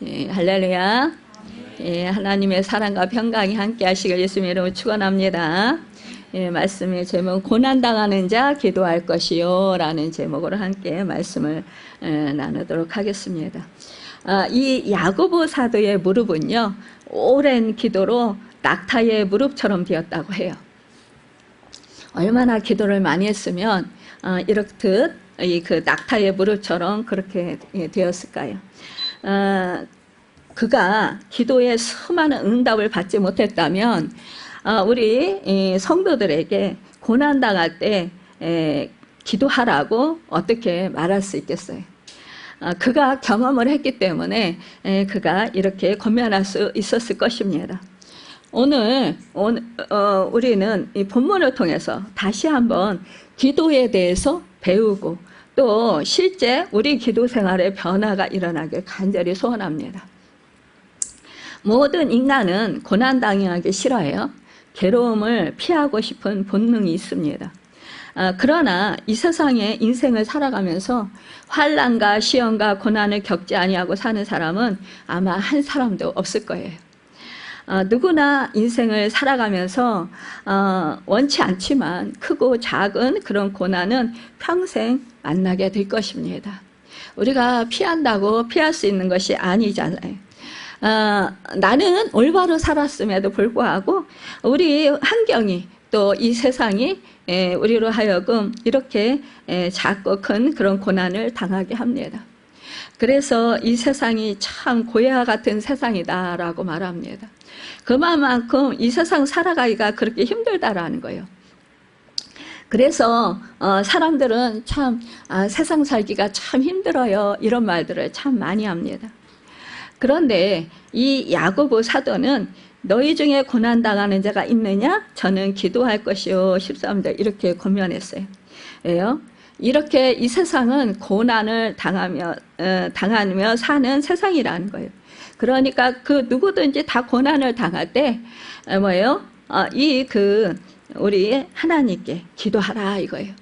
예, 할렐루야. 예, 하나님의 사랑과 평강이 함께 하시길 예수님의 이름으로 축원합니다. 예, 말씀의 제목 고난당하는 자 기도할 것이요 라는 제목으로 함께 말씀을 나누도록 하겠습니다. 이 야고보 사도의 무릎은요, 오랜 기도로 낙타의 무릎처럼 되었다고 해요. 얼마나 기도를 많이 했으면 이렇듯 그 낙타의 무릎처럼 그렇게 되었을까요? 그가 기도에 수많은 응답을 받지 못했다면 우리 성도들에게 고난당할 때 기도하라고 어떻게 말할 수 있겠어요? 그가 경험을 했기 때문에 그가 이렇게 권면할 수 있었을 것입니다. 오늘 우리는 이 본문을 통해서 다시 한번 기도에 대해서 배우고 또 실제 우리 기도 생활에 변화가 일어나길 간절히 소원합니다. 모든 인간은 고난당하기 싫어해요. 괴로움을 피하고 싶은 본능이 있습니다. 그러나 이 세상에 인생을 살아가면서 환난과 시험과 고난을 겪지 아니하고 사는 사람은 아마 한 사람도 없을 거예요. 누구나 인생을 살아가면서 원치 않지만 크고 작은 그런 고난은 평생 만나게 될 것입니다. 우리가 피한다고 피할 수 있는 것이 아니잖아요. 나는 올바로 살았음에도 불구하고 우리 환경이 또 이 세상이 우리로 하여금 이렇게 작고 큰 그런 고난을 당하게 합니다. 그래서 이 세상이 참 고해와 같은 세상이다라고 말합니다. 그만큼 이 세상 살아가기가 그렇게 힘들다라는 거예요. 그래서 사람들은 참 세상 살기가 참 힘들어요 이런 말들을 참 많이 합니다. 그런데 이 야고보 사도는 너희 중에 고난당하는 자가 있느냐? 저는 기도할 것이요 13절 이렇게 권면했어요. 왜요? 이렇게 이 세상은 고난을 당하며 사는 세상이라는 거예요. 그러니까 그 누구든지 다 고난을 당할 때 뭐예요? 우리 하나님께 기도하라 이거예요.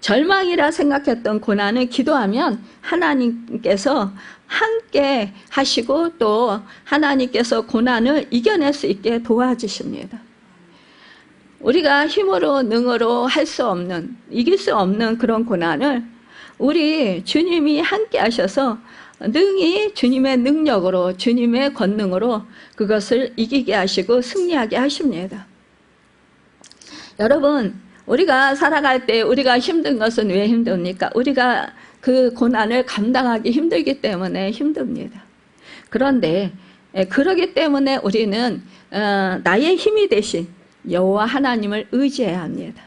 절망이라 생각했던 고난을 기도하면 하나님께서 함께 하시고 또 하나님께서 고난을 이겨낼 수 있게 도와주십니다. 우리가 힘으로 능으로 할 수 없는, 이길 수 없는 그런 고난을 우리 주님이 함께 하셔서 능히 주님의 능력으로 주님의 권능으로 그것을 이기게 하시고 승리하게 하십니다. 여러분, 우리가 살아갈 때 우리가 힘든 것은 왜 힘듭니까? 우리가 그 고난을 감당하기 힘들기 때문에 힘듭니다. 그런데 그러기 때문에 우리는 나의 힘이 되신 여호와 하나님을 의지해야 합니다.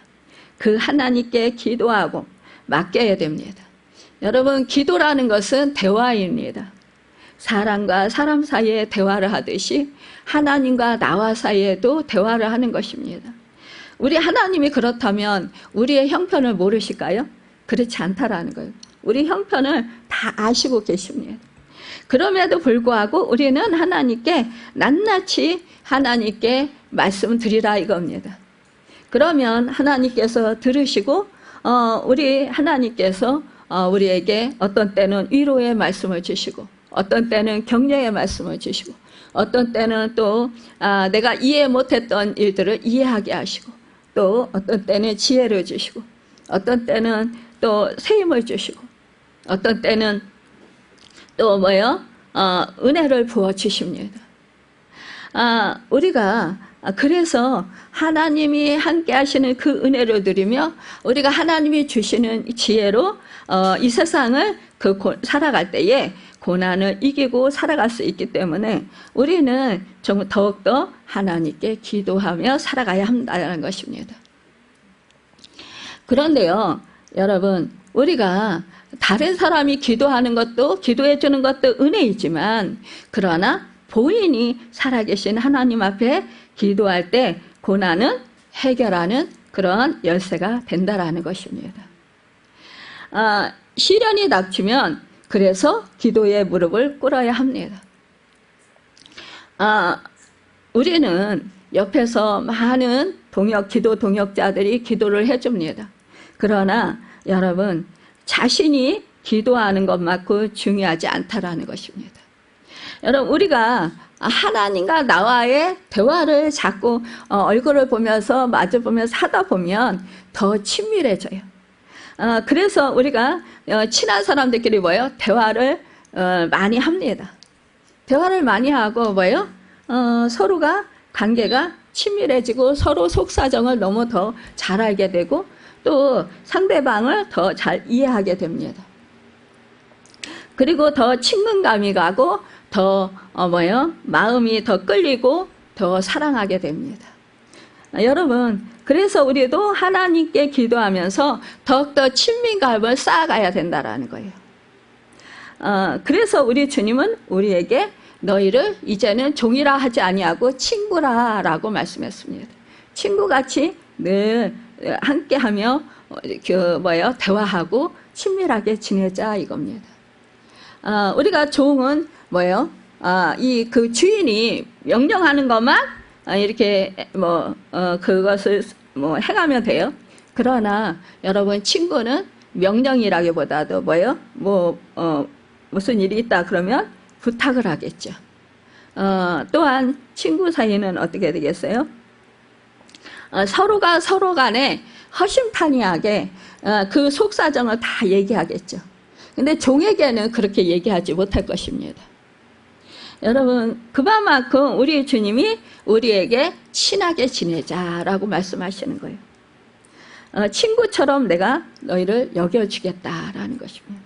그 하나님께 기도하고 맡겨야 됩니다. 여러분, 기도라는 것은 대화입니다. 사람과 사람 사이에 대화를 하듯이 하나님과 나와 사이에도 대화를 하는 것입니다. 우리 하나님이 그렇다면 우리의 형편을 모르실까요? 그렇지 않다라는 거예요. 우리 형편을 다 아시고 계십니다. 그럼에도 불구하고 우리는 하나님께 낱낱이 하나님께 말씀드리라 이겁니다. 그러면 하나님께서 들으시고 우리 하나님께서 우리에게 어떤 때는 위로의 말씀을 주시고 어떤 때는 격려의 말씀을 주시고 어떤 때는 또 내가 이해 못했던 일들을 이해하게 하시고 또 어떤 때는 지혜를 주시고 어떤 때는 또 새 힘을 주시고 어떤 때는 또 은혜를 부어주십니다. 우리가 그래서 하나님이 함께 하시는 그 은혜를 누리며 우리가 하나님이 주시는 지혜로 이 세상을 살아갈 때에 고난을 이기고 살아갈 수 있기 때문에 우리는 좀 더욱더 하나님께 기도하며 살아가야 한다는 것입니다. 그런데요, 여러분, 우리가 다른 사람이 기도하는 것도 기도해 주는 것도 은혜이지만 그러나 본인이 살아계신 하나님 앞에 기도할 때 고난은 해결하는 그런 열쇠가 된다라는 것입니다. 시련이 닥치면 그래서 기도의 무릎을 꿇어야 합니다. 우리는 옆에서 많은 기도 동역자들이 기도를 해줍니다. 그러나 여러분, 자신이 기도하는 것만큼 중요하지 않다라는 것입니다. 여러분, 우리가 하나님과 나와의 대화를 자꾸 얼굴을 보면서 마주보면서 하다 보면 더 친밀해져요. 그래서 우리가 친한 사람들끼리 뭐예요? 대화를 많이 합니다. 대화를 많이 하고 뭐예요? 서로가 관계가 친밀해지고 서로 속사정을 너무 더 잘 알게 되고 또 상대방을 더 잘 이해하게 됩니다. 그리고 더 친근감이 가고 더 마음이 더 끌리고 더 사랑하게 됩니다. 여러분, 그래서 우리도 하나님께 기도하면서 더욱더 친밀감을 쌓아가야 된다는 거예요. 그래서 우리 주님은 우리에게 너희를 이제는 종이라 하지 아니하고 친구라라고 말씀했습니다. 친구같이 늘 함께하며 대화하고 친밀하게 지내자 이겁니다. 우리가 종은 뭐예요? 그 주인이 명령하는 것만 이렇게 그것을 행하면 돼요. 그러나 여러분, 친구는 명령이라기보다도 뭐예요? 무슨 일이 있다 그러면 부탁을 하겠죠. 또한 친구 사이는 어떻게 되겠어요? 서로가 서로 간에 허심탄회하게 그 속사정을 다 얘기하겠죠. 근데 종에게는 그렇게 얘기하지 못할 것입니다. 여러분, 그만큼 우리 주님이 우리에게 친하게 지내자라고 말씀하시는 거예요. 친구처럼 내가 너희를 여겨주겠다라는 것입니다.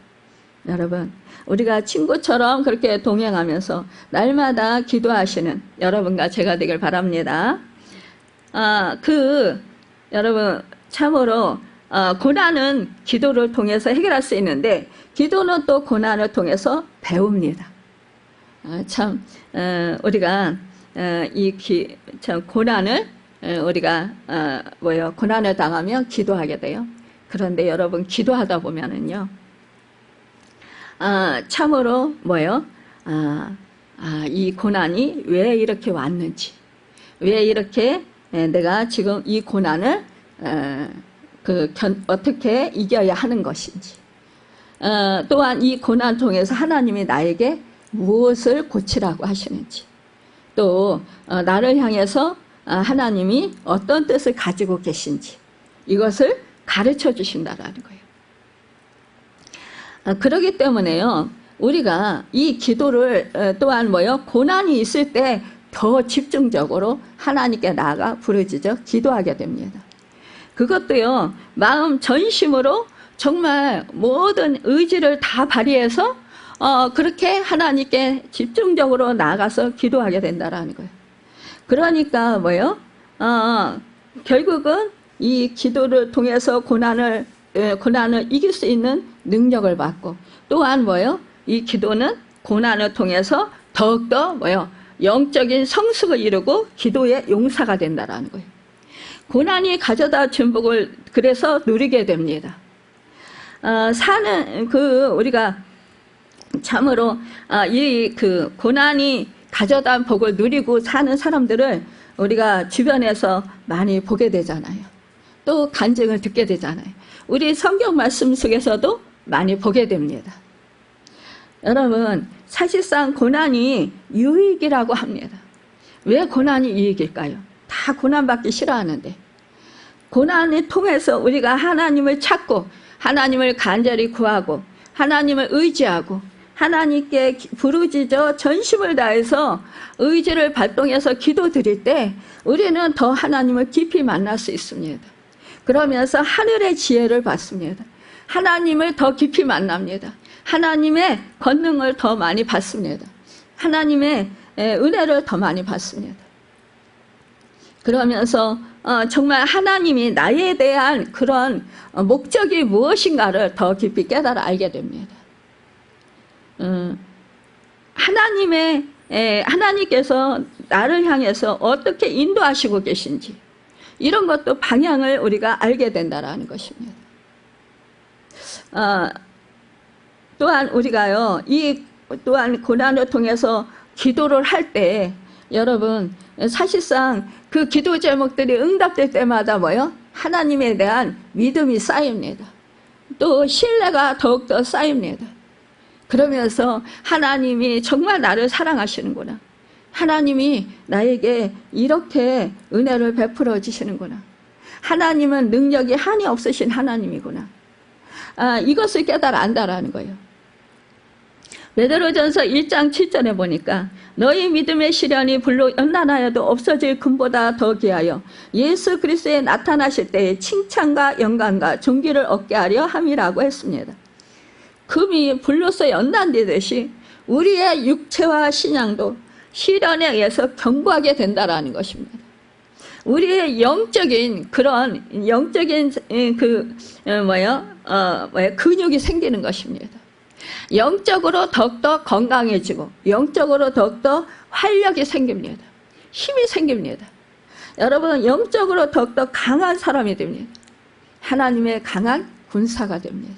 여러분, 우리가 친구처럼 그렇게 동행하면서 날마다 기도하시는 여러분과 제가 되길 바랍니다. 여러분, 참으로 고난은 기도를 통해서 해결할 수 있는데 기도는 또 고난을 통해서 배웁니다. 우리가 고난을 우리가 고난을 당하면 기도하게 돼요. 그런데 여러분, 기도하다 보면은요, 참으로 이 고난이 왜 이렇게 왔는지, 왜 이렇게 내가 지금 이 고난을 어떻게 이겨야 하는 것인지, 또한 이 고난 통해서 하나님이 나에게 무엇을 고치라고 하시는지, 또 나를 향해서 하나님이 어떤 뜻을 가지고 계신지 이것을 가르쳐 주신다라는 거예요. 그렇기 때문에요, 우리가 이 기도를 또한 고난이 있을 때 더 집중적으로 하나님께 나아가 부르짖어 기도하게 됩니다. 그것도요, 마음 전심으로 정말 모든 의지를 다 발휘해서 그렇게 하나님께 집중적으로 나아가서 기도하게 된다라는 거예요. 그러니까 결국은 이 기도를 통해서 고난을 이길 수 있는 능력을 받고, 또한 이 기도는 고난을 통해서 더욱더 영적인 성숙을 이루고 기도의 용사가 된다라는 거예요. 고난이 가져다 준 복을 그래서 누리게 됩니다. 우리가 참으로 고난이 가져다 복을 누리고 사는 사람들을 우리가 주변에서 많이 보게 되잖아요. 또 간증을 듣게 되잖아요. 우리 성경 말씀 속에서도 많이 보게 됩니다. 여러분, 사실상 고난이 유익이라고 합니다. 왜 고난이 유익일까요? 다 고난받기 싫어하는데, 고난을 통해서 우리가 하나님을 찾고 하나님을 간절히 구하고 하나님을 의지하고 하나님께 부르짖어 전심을 다해서 의지를 발동해서 기도드릴 때 우리는 더 하나님을 깊이 만날 수 있습니다. 그러면서 하늘의 지혜를 받습니다. 하나님을 더 깊이 만납니다. 하나님의 권능을 더 많이 받습니다. 하나님의 은혜를 더 많이 받습니다. 그러면서 정말 하나님이 나에 대한 그런 목적이 무엇인가를 더 깊이 깨달아 알게 됩니다. 하나님께서 나를 향해서 어떻게 인도하시고 계신지 이런 것도 방향을 우리가 알게 된다라는 것입니다. 또한 우리가요, 또한 고난을 통해서 기도를 할 때 여러분, 사실상 그 기도 제목들이 응답될 때마다 하나님에 대한 믿음이 쌓입니다. 또 신뢰가 더욱더 쌓입니다. 그러면서 하나님이 정말 나를 사랑하시는구나. 하나님이 나에게 이렇게 은혜를 베풀어 주시는구나. 하나님은 능력이 한이 없으신 하나님이구나. 이것을 깨달아 안다라는 거예요. 베드로전서 1장 7절에 보니까 너희 믿음의 시련이 불로 연단하여도 없어질 금보다 더 귀하여 예수 그리스도에 나타나실 때에 칭찬과 영광과 존귀를 얻게 하려 함이라고 했습니다. 금이 불로서 연단되듯이 우리의 육체와 신앙도 시련에 의해서 견고하게 된다라는 것입니다. 우리의 영적인 그런 영적인 근육이 생기는 것입니다. 영적으로 더욱더 건강해지고 영적으로 더욱더 활력이 생깁니다. 힘이 생깁니다. 여러분, 영적으로 더욱더 강한 사람이 됩니다. 하나님의 강한 군사가 됩니다.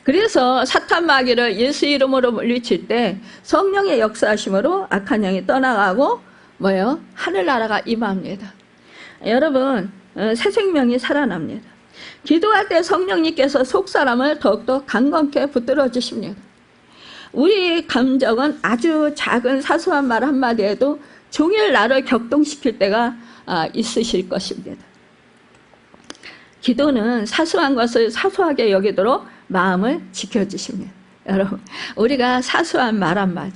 그래서 사탄 마귀를 예수 이름으로 물리칠 때 성령의 역사하심으로 악한 영이 떠나가고 하늘나라가 임합니다. 여러분, 새 생명이 살아납니다. 기도할 때 성령님께서 속사람을 더욱더 강건케 붙들어 주십니다. 우리 감정은 아주 작은 사소한 말 한마디에도 종일 나를 격동시킬 때가 있으실 것입니다. 기도는 사소한 것을 사소하게 여기도록 마음을 지켜주십니다. 여러분, 우리가 사소한 말 한마디,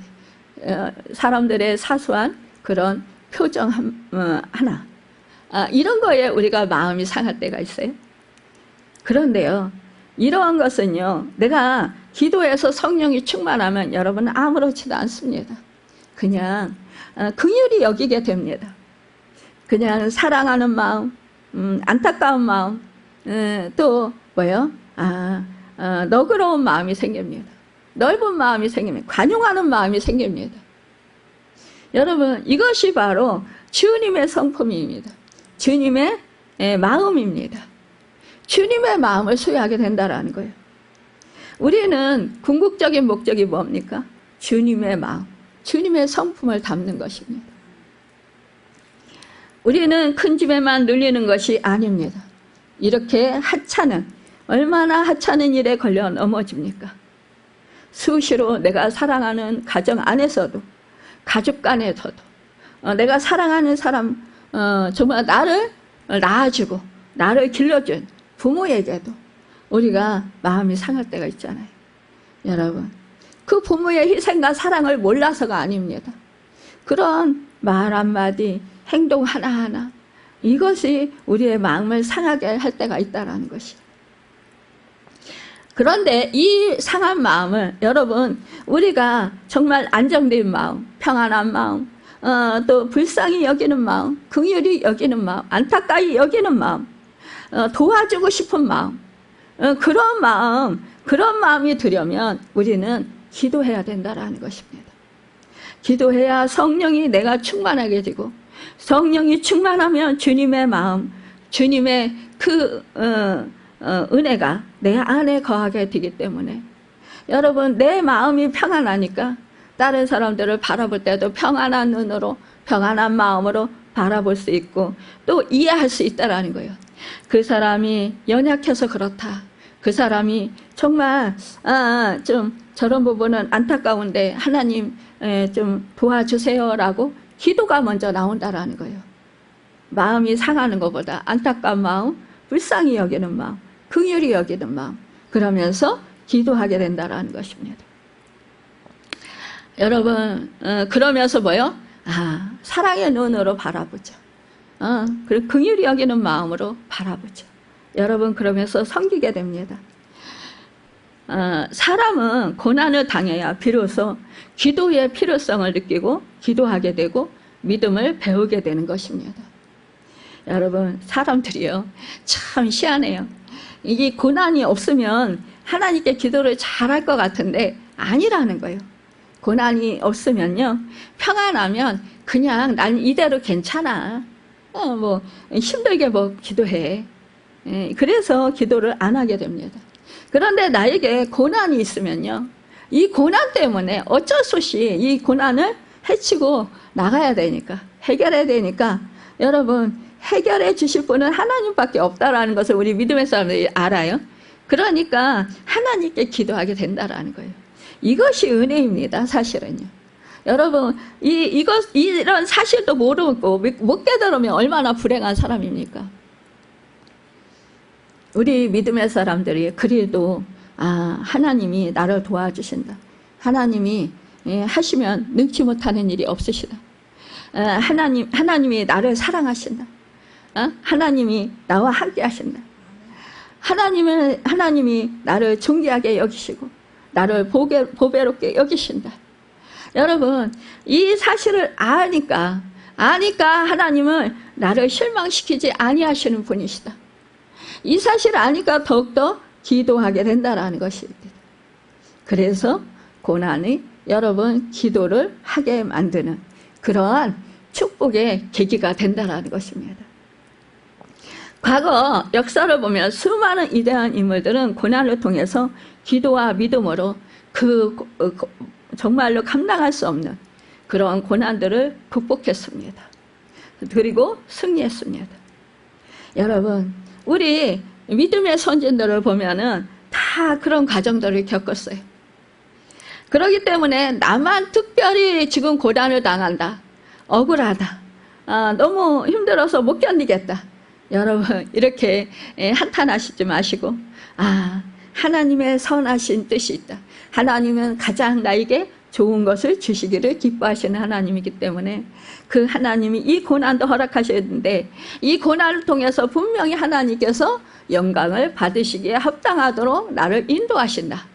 사람들의 사소한 그런 표정 하나, 이런 거에 우리가 마음이 상할 때가 있어요. 그런데요, 이러한 것은요, 내가 기도해서 성령이 충만하면 여러분 아무렇지도 않습니다. 그냥 긍휼히 여기게 됩니다. 그냥 사랑하는 마음, 안타까운 마음, 또 너그러운 마음이 생깁니다. 넓은 마음이 생깁니다. 관용하는 마음이 생깁니다. 여러분, 이것이 바로 주님의 성품입니다. 주님의 마음입니다. 주님의 마음을 소유하게 된다는 거예요. 우리는 궁극적인 목적이 뭡니까? 주님의 마음, 주님의 성품을 담는 것입니다. 우리는 큰 집에만 눌리는 것이 아닙니다. 이렇게 하찮은, 얼마나 하찮은 일에 걸려 넘어집니까? 수시로 내가 사랑하는 가정 안에서도, 가족 간에서도, 내가 사랑하는 사람, 정말 나를 낳아주고 나를 길러준 부모에게도 우리가 마음이 상할 때가 있잖아요. 여러분, 그 부모의 희생과 사랑을 몰라서가 아닙니다. 그런 말 한마디, 행동 하나하나, 이것이 우리의 마음을 상하게 할 때가 있다는 것이에요. 그런데 이 상한 마음을 여러분, 우리가 정말 안정된 마음, 평안한 마음, 또 불쌍히 여기는 마음, 긍휼히 여기는 마음, 안타까이 여기는 마음, 도와주고 싶은 마음, 그런 마음이 들려면 우리는 기도해야 된다는 것입니다. 기도해야 성령이 내가 충만하게 되고, 성령이 충만하면 주님의 마음, 주님의 은혜가 내 안에 거하게 되기 때문에, 여러분, 내 마음이 평안하니까 다른 사람들을 바라볼 때도 평안한 눈으로, 평안한 마음으로 바라볼 수 있고 또 이해할 수 있다는 거예요. 그 사람이 연약해서 그렇다, 그 사람이 정말 좀 저런 부분은 안타까운데 하나님 좀 도와주세요라고 기도가 먼저 나온다라는 거예요. 마음이 상하는 것보다 안타까운 마음, 불쌍히 여기는 마음, 긍휼히 여기는 마음, 그러면서 기도하게 된다라는 것입니다. 여러분, 그러면서 사랑의 눈으로 바라보죠. 그리고 긍휼히 여기는 마음으로 바라보죠. 여러분, 그러면서 섬기게 됩니다. 사람은 고난을 당해야 비로소 기도의 필요성을 느끼고 기도하게 되고 믿음을 배우게 되는 것입니다. 여러분, 사람들이요, 참 희한해요. 이게 고난이 없으면 하나님께 기도를 잘할 것 같은데 아니라는 거예요. 고난이 없으면요, 평안하면 그냥 난 이대로 괜찮아, 힘들게 기도해. 그래서 기도를 안 하게 됩니다. 그런데 나에게 고난이 있으면요, 이 고난 때문에 어쩔 수 없이 이 고난을 헤치고 나가야 되니까, 해결해야 되니까, 여러분, 해결해 주실 분은 하나님밖에 없다라는 것을 우리 믿음의 사람들이 알아요. 그러니까 하나님께 기도하게 된다라는 거예요. 이것이 은혜입니다. 사실은요. 여러분, 이런 사실도 모르고 못 깨달으면 얼마나 불행한 사람입니까? 우리 믿음의 사람들이 그래도 하나님이 나를 도와주신다. 하나님이 하시면 능치 못하는 일이 없으시다. 하나님이 나를 사랑하신다. 하나님이 나와 함께 하신다. 하나님이 나를 존귀하게 여기시고 나를 보배롭게 여기신다. 여러분, 이 사실을 아니까 하나님은 나를 실망시키지 아니하시는 분이시다. 이 사실을 아니까 더욱더 기도하게 된다는 것입니다. 그래서 고난이 여러분 기도를 하게 만드는 그러한 축복의 계기가 된다는 것입니다. 과거 역사를 보면 수많은 위대한 인물들은 고난을 통해서 기도와 믿음으로 정말로 감당할 수 없는 그런 고난들을 극복했습니다. 그리고 승리했습니다. 여러분, 우리 믿음의 선진들을 보면은 다 그런 과정들을 겪었어요. 그렇기 때문에 나만 특별히 지금 고난을 당한다, 억울하다, 너무 힘들어서 못 견디겠다, 여러분 이렇게 한탄하시지 마시고 하나님의 선하신 뜻이 있다. 하나님은 가장 나에게 좋은 것을 주시기를 기뻐하시는 하나님이기 때문에 그 하나님이 이 고난도 허락하셨는데 이 고난을 통해서 분명히 하나님께서 영광을 받으시기에 합당하도록 나를 인도하신다.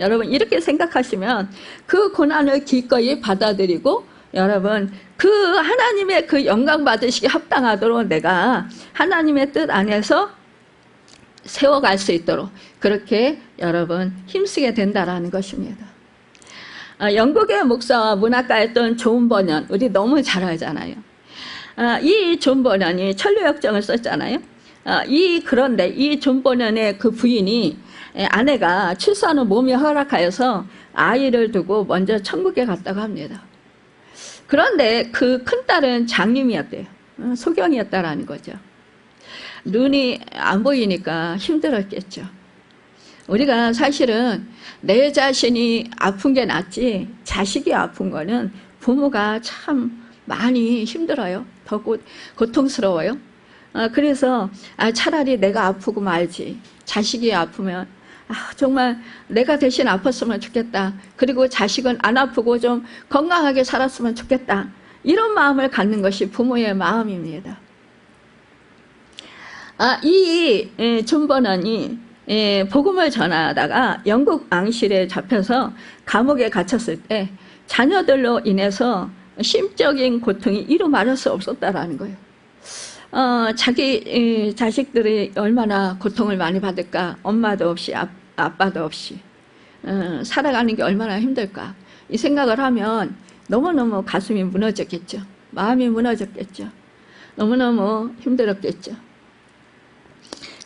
여러분 이렇게 생각하시면 그 고난을 기꺼이 받아들이고 여러분 그 하나님의 그 영광 받으시기에 합당하도록 내가 하나님의 뜻 안에서 세워갈 수 있도록 그렇게 여러분 힘쓰게 된다라는 것입니다. 영국의 목사와 문학가였던 존 버년, 우리 너무 잘 알잖아요. 이 존 버년이 천류역정을 썼잖아요. 그런데 이 존 버년의 그 부인이 아내가 출산 후 몸이 허락하여서 아이를 두고 먼저 천국에 갔다고 합니다. 그런데 그 큰딸은 장님이었대요. 소경이었다라는 거죠. 눈이 안 보이니까 힘들었겠죠. 우리가 사실은 내 자신이 아픈 게 낫지 자식이 아픈 거는 부모가 참 많이 힘들어요. 더 고통스러워요. 그래서 차라리 내가 아프고 말지 자식이 아프면 정말 내가 대신 아팠으면 좋겠다. 그리고 자식은 안 아프고 좀 건강하게 살았으면 좋겠다. 이런 마음을 갖는 것이 부모의 마음입니다. 이 존 버넌이 복음을 전하다가 영국 앙실에 잡혀서 감옥에 갇혔을 때 자녀들로 인해서 심적인 고통이 이루 말할 수 없었다라는 거예요. 자기 자식들이 얼마나 고통을 많이 받을까. 엄마도 없이 아빠도 없이 살아가는 게 얼마나 힘들까. 이 생각을 하면 너무너무 가슴이 무너졌겠죠. 마음이 무너졌겠죠. 너무너무 힘들었겠죠.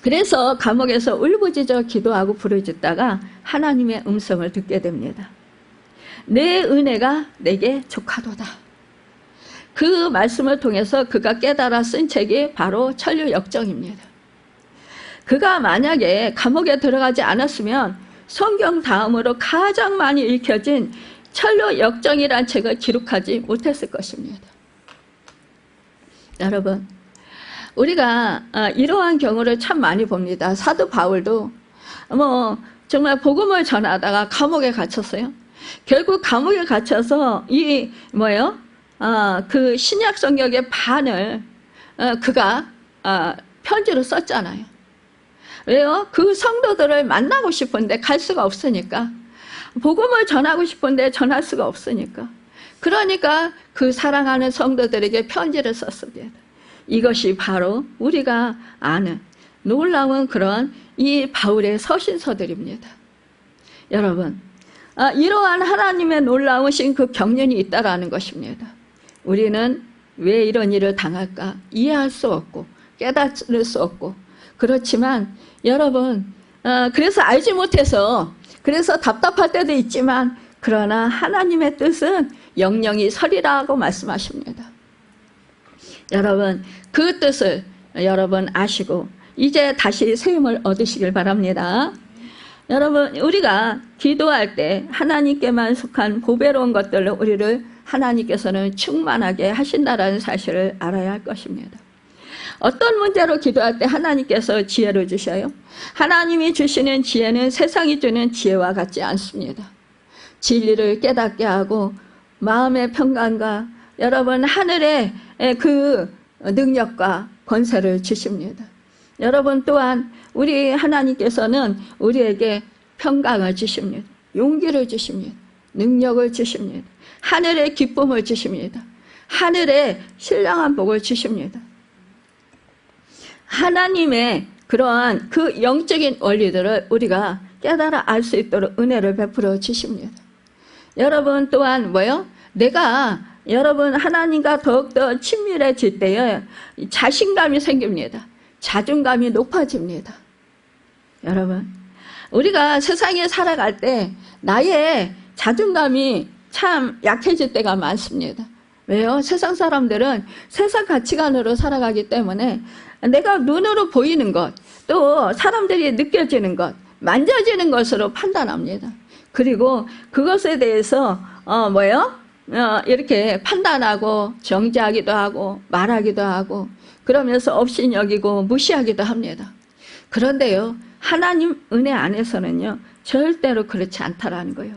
그래서 감옥에서 울부짖어 기도하고 부르짖다가 하나님의 음성을 듣게 됩니다. 내 은혜가 내게 족하도다. 그 말씀을 통해서 그가 깨달아 쓴 책이 바로 천류역정입니다. 그가 만약에 감옥에 들어가지 않았으면 성경 다음으로 가장 많이 읽혀진 천류역정이라는 책을 기록하지 못했을 것입니다. 여러분, 우리가 이러한 경우를 참 많이 봅니다. 사도 바울도 정말 복음을 전하다가 감옥에 갇혔어요. 결국 감옥에 갇혀서 그 신약 성경의 반을 그가 편지로 썼잖아요. 왜요? 그 성도들을 만나고 싶은데 갈 수가 없으니까. 복음을 전하고 싶은데 전할 수가 없으니까. 그러니까 그 사랑하는 성도들에게 편지를 썼습니다. 이것이 바로 우리가 아는 놀라운 그런 이 바울의 서신서들입니다. 여러분, 이러한 하나님의 놀라우신 그 경륜이 있다라는 것입니다. 우리는 왜 이런 일을 당할까 이해할 수 없고 깨달을 수 없고 그렇지만 여러분 그래서 알지 못해서 그래서 답답할 때도 있지만 그러나 하나님의 뜻은 영영이 서리라고 말씀하십니다. 여러분 그 뜻을 여러분 아시고 이제 다시 세움을 얻으시길 바랍니다. 여러분, 우리가 기도할 때 하나님께만 속한 보배로운 것들로 우리를 하나님께서는 충만하게 하신다라는 사실을 알아야 할 것입니다. 어떤 문제로 기도할 때 하나님께서 지혜를 주셔요? 하나님이 주시는 지혜는 세상이 주는 지혜와 같지 않습니다. 진리를 깨닫게 하고 마음의 평강과 여러분 하늘의 그 능력과 권세를 주십니다. 여러분 또한 우리 하나님께서는 우리에게 평강을 주십니다. 용기를 주십니다. 능력을 주십니다. 하늘의 기쁨을 주십니다. 하늘의 신령한 복을 주십니다. 하나님의 그러한 그 영적인 원리들을 우리가 깨달아 알 수 있도록 은혜를 베풀어 주십니다. 여러분 또한 뭐요? 내가 여러분 하나님과 더욱더 친밀해질 때에 자신감이 생깁니다. 자존감이 높아집니다. 여러분, 우리가 세상에 살아갈 때 나의 자존감이 참 약해질 때가 많습니다. 왜요? 세상 사람들은 세상 가치관으로 살아가기 때문에 내가 눈으로 보이는 것, 또 사람들이 느껴지는 것, 만져지는 것으로 판단합니다. 그리고 그것에 대해서 이렇게 판단하고 정죄하기도 하고 말하기도 하고 그러면서 업신여기고 무시하기도 합니다. 그런데요, 하나님 은혜 안에서는요 절대로 그렇지 않다라는 거예요.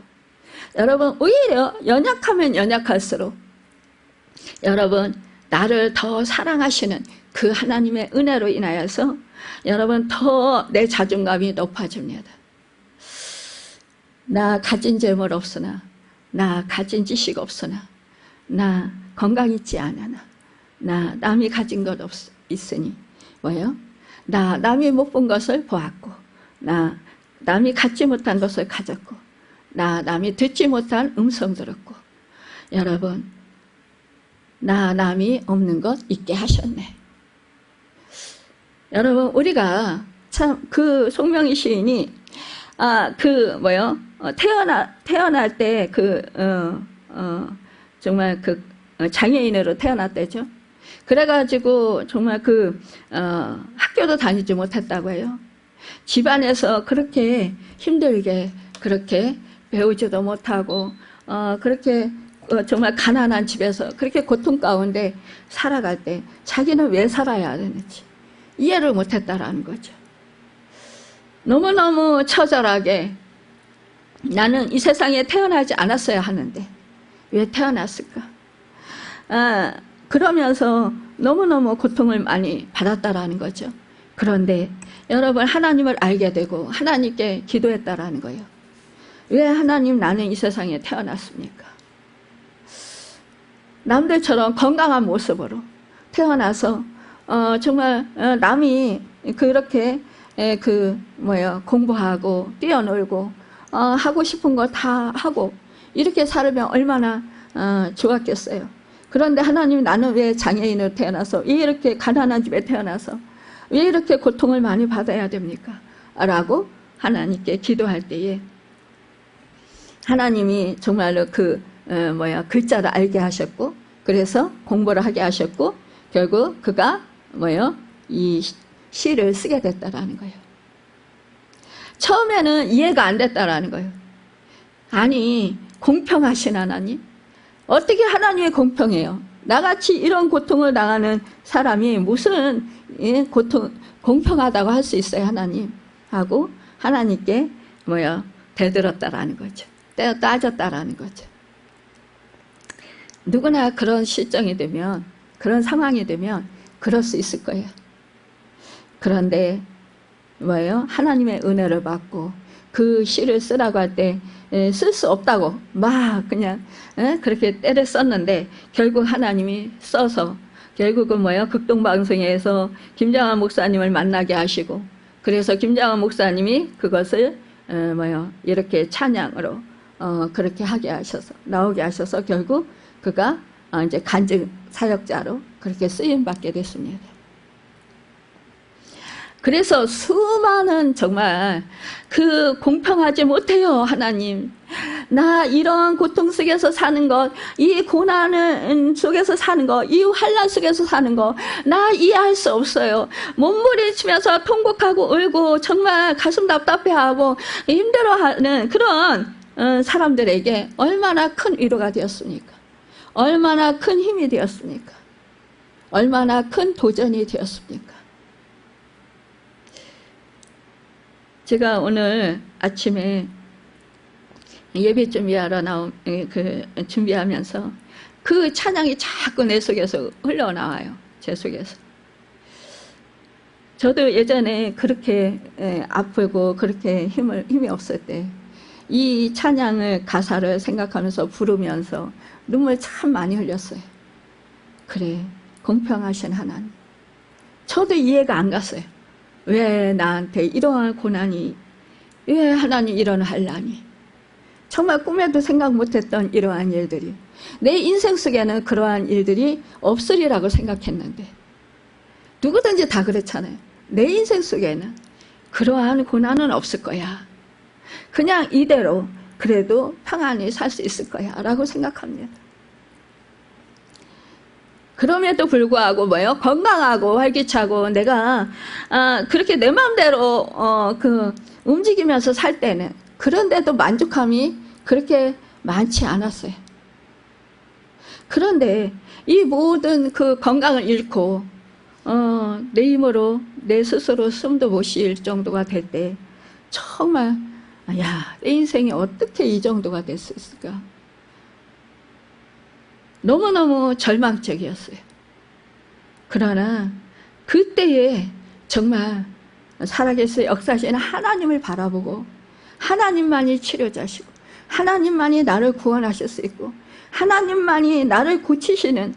여러분, 오히려 연약하면 연약할수록 여러분 나를 더 사랑하시는 그 하나님의 은혜로 인하여서 여러분 더 내 자존감이 높아집니다. 나 가진 재물 없으나, 나 가진 지식 없으나, 나 건강 있지 않으나, 나 남이 가진 것 있으니 뭐예요? 나 남이 못 본 것을 보았고, 나 남이 갖지 못한 것을 가졌고, 나 남이 듣지 못한 음성 들었고, 여러분 나 남이 없는 것 있게 하셨네. 여러분, 우리가 참 그 송명희 시인이 태어날 때 정말 장애인으로 태어났대죠. 그래가지고 정말 학교도 다니지 못했다고 해요. 집안에서 그렇게 힘들게 그렇게 배우지도 못하고 그렇게 정말 가난한 집에서 그렇게 고통 가운데 살아갈 때 자기는 왜 살아야 되는지 이해를 못했다라는 거죠. 너무너무 처절하게 나는 이 세상에 태어나지 않았어야 하는데 왜 태어났을까? 그러면서 너무너무 고통을 많이 받았다라는 거죠. 그런데 여러분 하나님을 알게 되고 하나님께 기도했다라는 거예요. 왜 하나님 나는 이 세상에 태어났습니까? 남들처럼 건강한 모습으로 태어나서 정말 남이 그렇게 공부하고 뛰어놀고 하고 싶은 거 다 하고 이렇게 살면 얼마나 좋았겠어요. 그런데 하나님 나는 왜 장애인으로 태어나서 왜 이렇게 가난한 집에 태어나서 왜 이렇게 고통을 많이 받아야 됩니까? 라고 하나님께 기도할 때에 하나님이 정말로 글자를 알게 하셨고 그래서 공부를 하게 하셨고 결국 그가 이 시를 쓰게 됐다라는 거예요. 처음에는 이해가 안 됐다라는 거예요. 아니 공평하신 하나님? 어떻게 하나님이 공평해요? 나같이 이런 고통을 당하는 사람이 무슨 공평하다고 할 수 있어요 하나님? 하고 하나님께 대들었다라는 거죠. 따졌다라는 거죠. 누구나 그런 실정이 되면 그런 상황이 되면 그럴 수 있을 거예요. 그런데 하나님의 은혜를 받고 그 시를 쓰라고 할 때 쓸 수 없다고 막 그냥 그렇게 때려 썼는데 결국 하나님이 써서 결국은 극동방송에서 김장환 목사님을 만나게 하시고 그래서 김장환 목사님이 그것을 이렇게 찬양으로 그렇게 하게 하셔서 나오게 하셔서 결국 그가 이제 간증 사역자로 그렇게 쓰임 받게 됐습니다. 그래서 수많은 정말 공평하지 못해요 하나님 나 이런 고통 속에서 사는 것, 이 고난 속에서 사는 것, 이 환난 속에서 사는 것, 나 이해할 수 없어요. 몸부림치면서 통곡하고 울고 정말 가슴 답답해하고 힘들어하는 그런 사람들에게 얼마나 큰 위로가 되었습니까? 얼마나 큰 힘이 되었습니까? 얼마나 큰 도전이 되었습니까? 제가 오늘 아침에 예배 준비하러 준비하면서 그 찬양이 자꾸 내 속에서 흘러나와요. 제 속에서. 저도 예전에 그렇게 아프고 그렇게 힘이 없을 때 이 찬양을 가사를 생각하면서 부르면서 눈물 참 많이 흘렸어요. 그래, 공평하신 하나님. 저도 이해가 안 갔어요. 왜 나한테 이러한 고난이, 왜 하나님 이런 환난이, 정말 꿈에도 생각 못했던 이러한 일들이, 내 인생 속에는 그러한 일들이 없으리라고 생각했는데, 누구든지 다 그렇잖아요. 내 인생 속에는 그러한 고난은 없을 거야. 그냥 이대로 그래도 평안히 살 수 있을 거야 라고 생각합니다. 그럼에도 불구하고 뭐예요? 건강하고 활기차고 내가 그렇게 내 마음대로 움직이면서 살 때는, 그런데도 만족함이 그렇게 많지 않았어요. 그런데 이 모든 그 건강을 잃고 내 힘으로 내 스스로 숨도 못 쉴 정도가 될 때 정말 야, 내 인생이 어떻게 이 정도가 될 수 있을까? 너무너무 절망적이었어요. 그러나 그때에 정말 살아계신 역사하시는 하나님을 바라보고 하나님만이 치료자시고 하나님만이 나를 구원하실 수 있고 하나님만이 나를 고치시는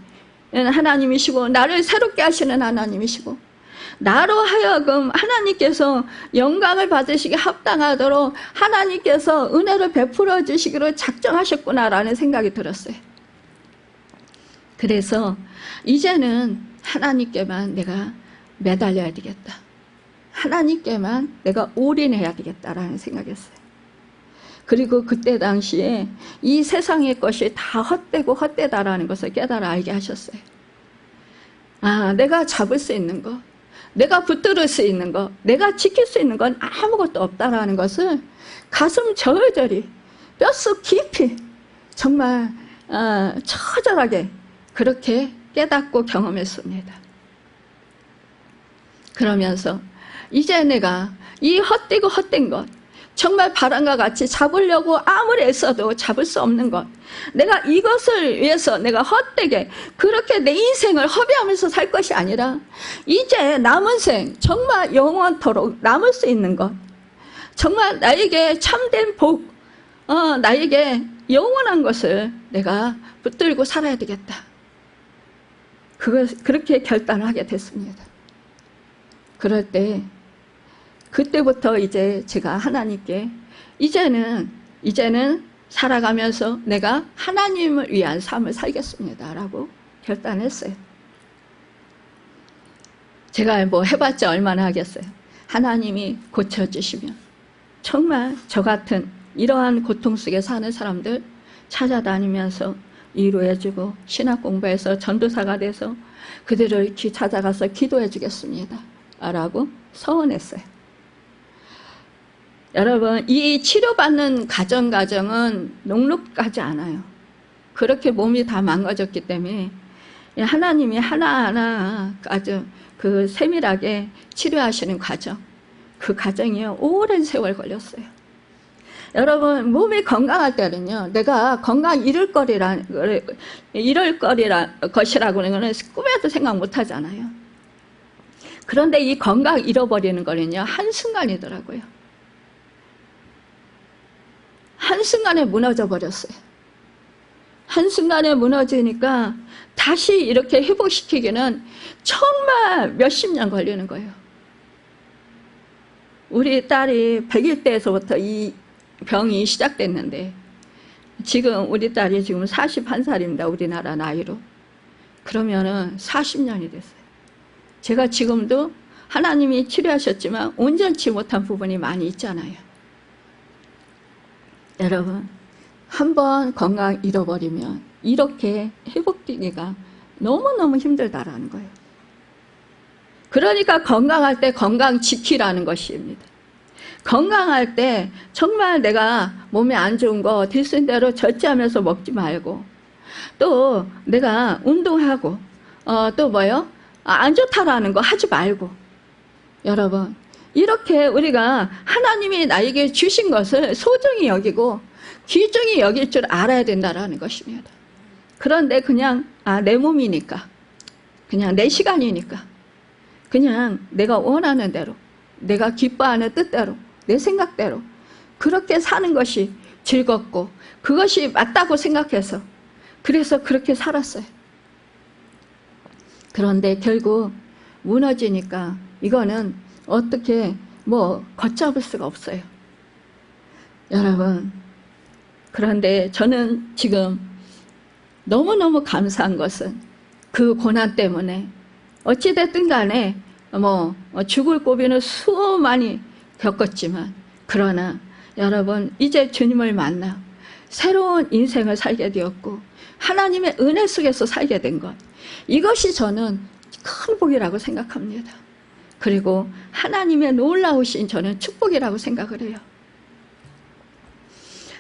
하나님이시고 나를 새롭게 하시는 하나님이시고 나로 하여금 하나님께서 영광을 받으시기 합당하도록 하나님께서 은혜를 베풀어 주시기로 작정하셨구나라는 생각이 들었어요. 그래서 이제는 하나님께만 내가 매달려야 되겠다. 하나님께만 내가 올인해야 되겠다라는 생각이었어요. 그리고 그때 당시에 이 세상의 것이 다 헛되고 헛되다라는 것을 깨달아 알게 하셨어요. 내가 잡을 수 있는 것, 내가 붙들을 수 있는 것, 내가 지킬 수 있는 건 아무것도 없다라는 것을 가슴 절절히 뼛속 깊이 정말 처절하게 그렇게 깨닫고 경험했습니다. 그러면서 이제 내가 이 헛되고 헛된 것, 정말 바람과 같이 잡으려고 아무리 애써도 잡을 수 없는 것, 내가 이것을 위해서 내가 헛되게 그렇게 내 인생을 허비하면서 살 것이 아니라 이제 남은 생 정말 영원토록 남을 수 있는 것, 정말 나에게 참된 복, 나에게 영원한 것을 내가 붙들고 살아야 되겠다. 그렇게 결단을 하게 됐습니다. 그럴 때 그때부터 이제 제가 하나님께 이제는 살아가면서 내가 하나님을 위한 삶을 살겠습니다 라고 결단했어요. 제가 뭐 해봤자 얼마나 하겠어요. 하나님이 고쳐주시면 정말 저 같은 이러한 고통 속에 사는 사람들 찾아다니면서 위로해주고 신학 공부해서 전도사가 돼서 그들을 찾아가서 기도해 주겠습니다 라고 서원했어요. 여러분, 이 치료받는 과정은 녹록하지 않아요. 그렇게 몸이 다 망가졌기 때문에 하나님이 하나하나 아주 그 세밀하게 치료하시는 과정, 그 과정이 오랜 세월 걸렸어요. 여러분, 몸이 건강할 때는요, 내가 건강 잃을 것이라고 하는 거는 꿈에도 생각 못 하잖아요. 그런데 이 건강 잃어버리는 거는요, 한순간이더라고요. 한순간에 무너져 버렸어요. 한순간에 무너지니까 다시 이렇게 회복시키기는 정말 몇십 년 걸리는 거예요. 우리 딸이 100일대에서부터 이 병이 시작됐는데 지금 우리 딸이 지금 41살입니다. 우리나라 나이로. 그러면은 40년이 됐어요. 제가 지금도 하나님이 치료하셨지만 온전치 못한 부분이 많이 있잖아요. 여러분, 한번 건강 잃어버리면 이렇게 회복되기가 너무너무 힘들다라는 거예요. 그러니까 건강할 때 건강 지키라는 것입니다. 건강할 때 정말 내가 몸에 안 좋은 거 되신 대로 절제하면서 먹지 말고, 또 내가 운동하고 또 뭐요? 안 좋다라는 거 하지 말고, 여러분 이렇게 우리가 하나님이 나에게 주신 것을 소중히 여기고 귀중히 여길 줄 알아야 된다는 것입니다. 그런데 그냥 내 몸이니까, 그냥 내 시간이니까, 그냥 내가 원하는 대로, 내가 기뻐하는 뜻대로, 내 생각대로 그렇게 사는 것이 즐겁고 그것이 맞다고 생각해서 그래서 그렇게 살았어요. 그런데 결국 무너지니까 이거는 어떻게 걷잡을 수가 없어요. 여러분, 그런데 저는 지금 너무너무 감사한 것은 그 고난 때문에 어찌됐든 간에 죽을 고비는 수많이 겪었지만, 그러나 여러분 이제 주님을 만나 새로운 인생을 살게 되었고 하나님의 은혜 속에서 살게 된 것, 이것이 저는 큰 복이라고 생각합니다. 그리고 하나님의 놀라우신 저는 축복이라고 생각을 해요.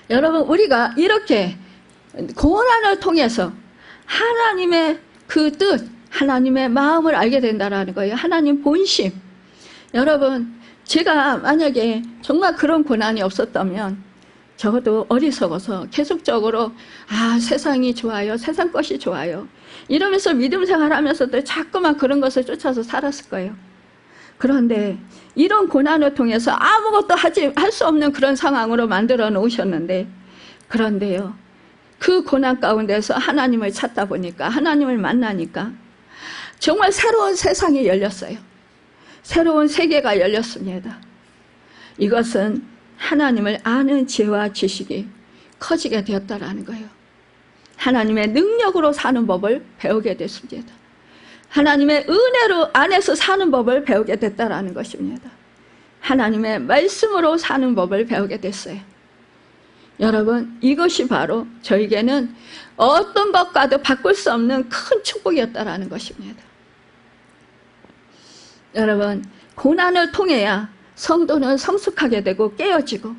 여러분, 우리가 이렇게 고난을 통해서 하나님의 그 뜻, 하나님의 마음을 알게 된다는 거예요. 하나님 본심. 여러분, 제가 만약에 정말 그런 고난이 없었다면 저도 어리석어서 계속적으로 세상이 좋아요, 세상 것이 좋아요 이러면서 믿음 생활하면서도 자꾸만 그런 것을 쫓아서 살았을 거예요. 그런데 이런 고난을 통해서 아무것도 할 수 없는 그런 상황으로 만들어 놓으셨는데, 그런데요, 그 고난 가운데서 하나님을 찾다 보니까, 하나님을 만나니까 정말 새로운 세상이 열렸어요. 새로운 세계가 열렸습니다. 이것은 하나님을 아는 지혜와 지식이 커지게 되었다라는 거예요. 하나님의 능력으로 사는 법을 배우게 됐습니다. 하나님의 은혜로 안에서 사는 법을 배우게 됐다라는 것입니다. 하나님의 말씀으로 사는 법을 배우게 됐어요. 여러분, 이것이 바로 저에게는 어떤 것과도 바꿀 수 없는 큰 축복이었다라는 것입니다. 여러분, 고난을 통해야 성도는 성숙하게 되고 깨어지고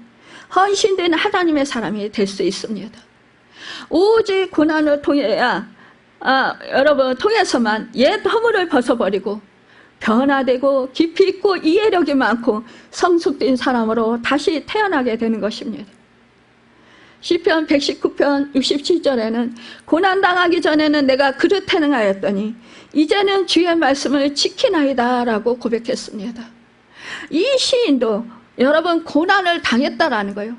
헌신된 하나님의 사람이 될 수 있습니다. 오직 고난을 통해야 여러분 통해서만 옛 허물을 벗어버리고 변화되고 깊이 있고 이해력이 많고 성숙된 사람으로 다시 태어나게 되는 것입니다. 시편 119편 67절에는 고난당하기 전에는 내가 그릇 행하였더니 이제는 주의 말씀을 지키나이다 라고 고백했습니다. 이 시인도 여러분 고난을 당했다라는 거예요.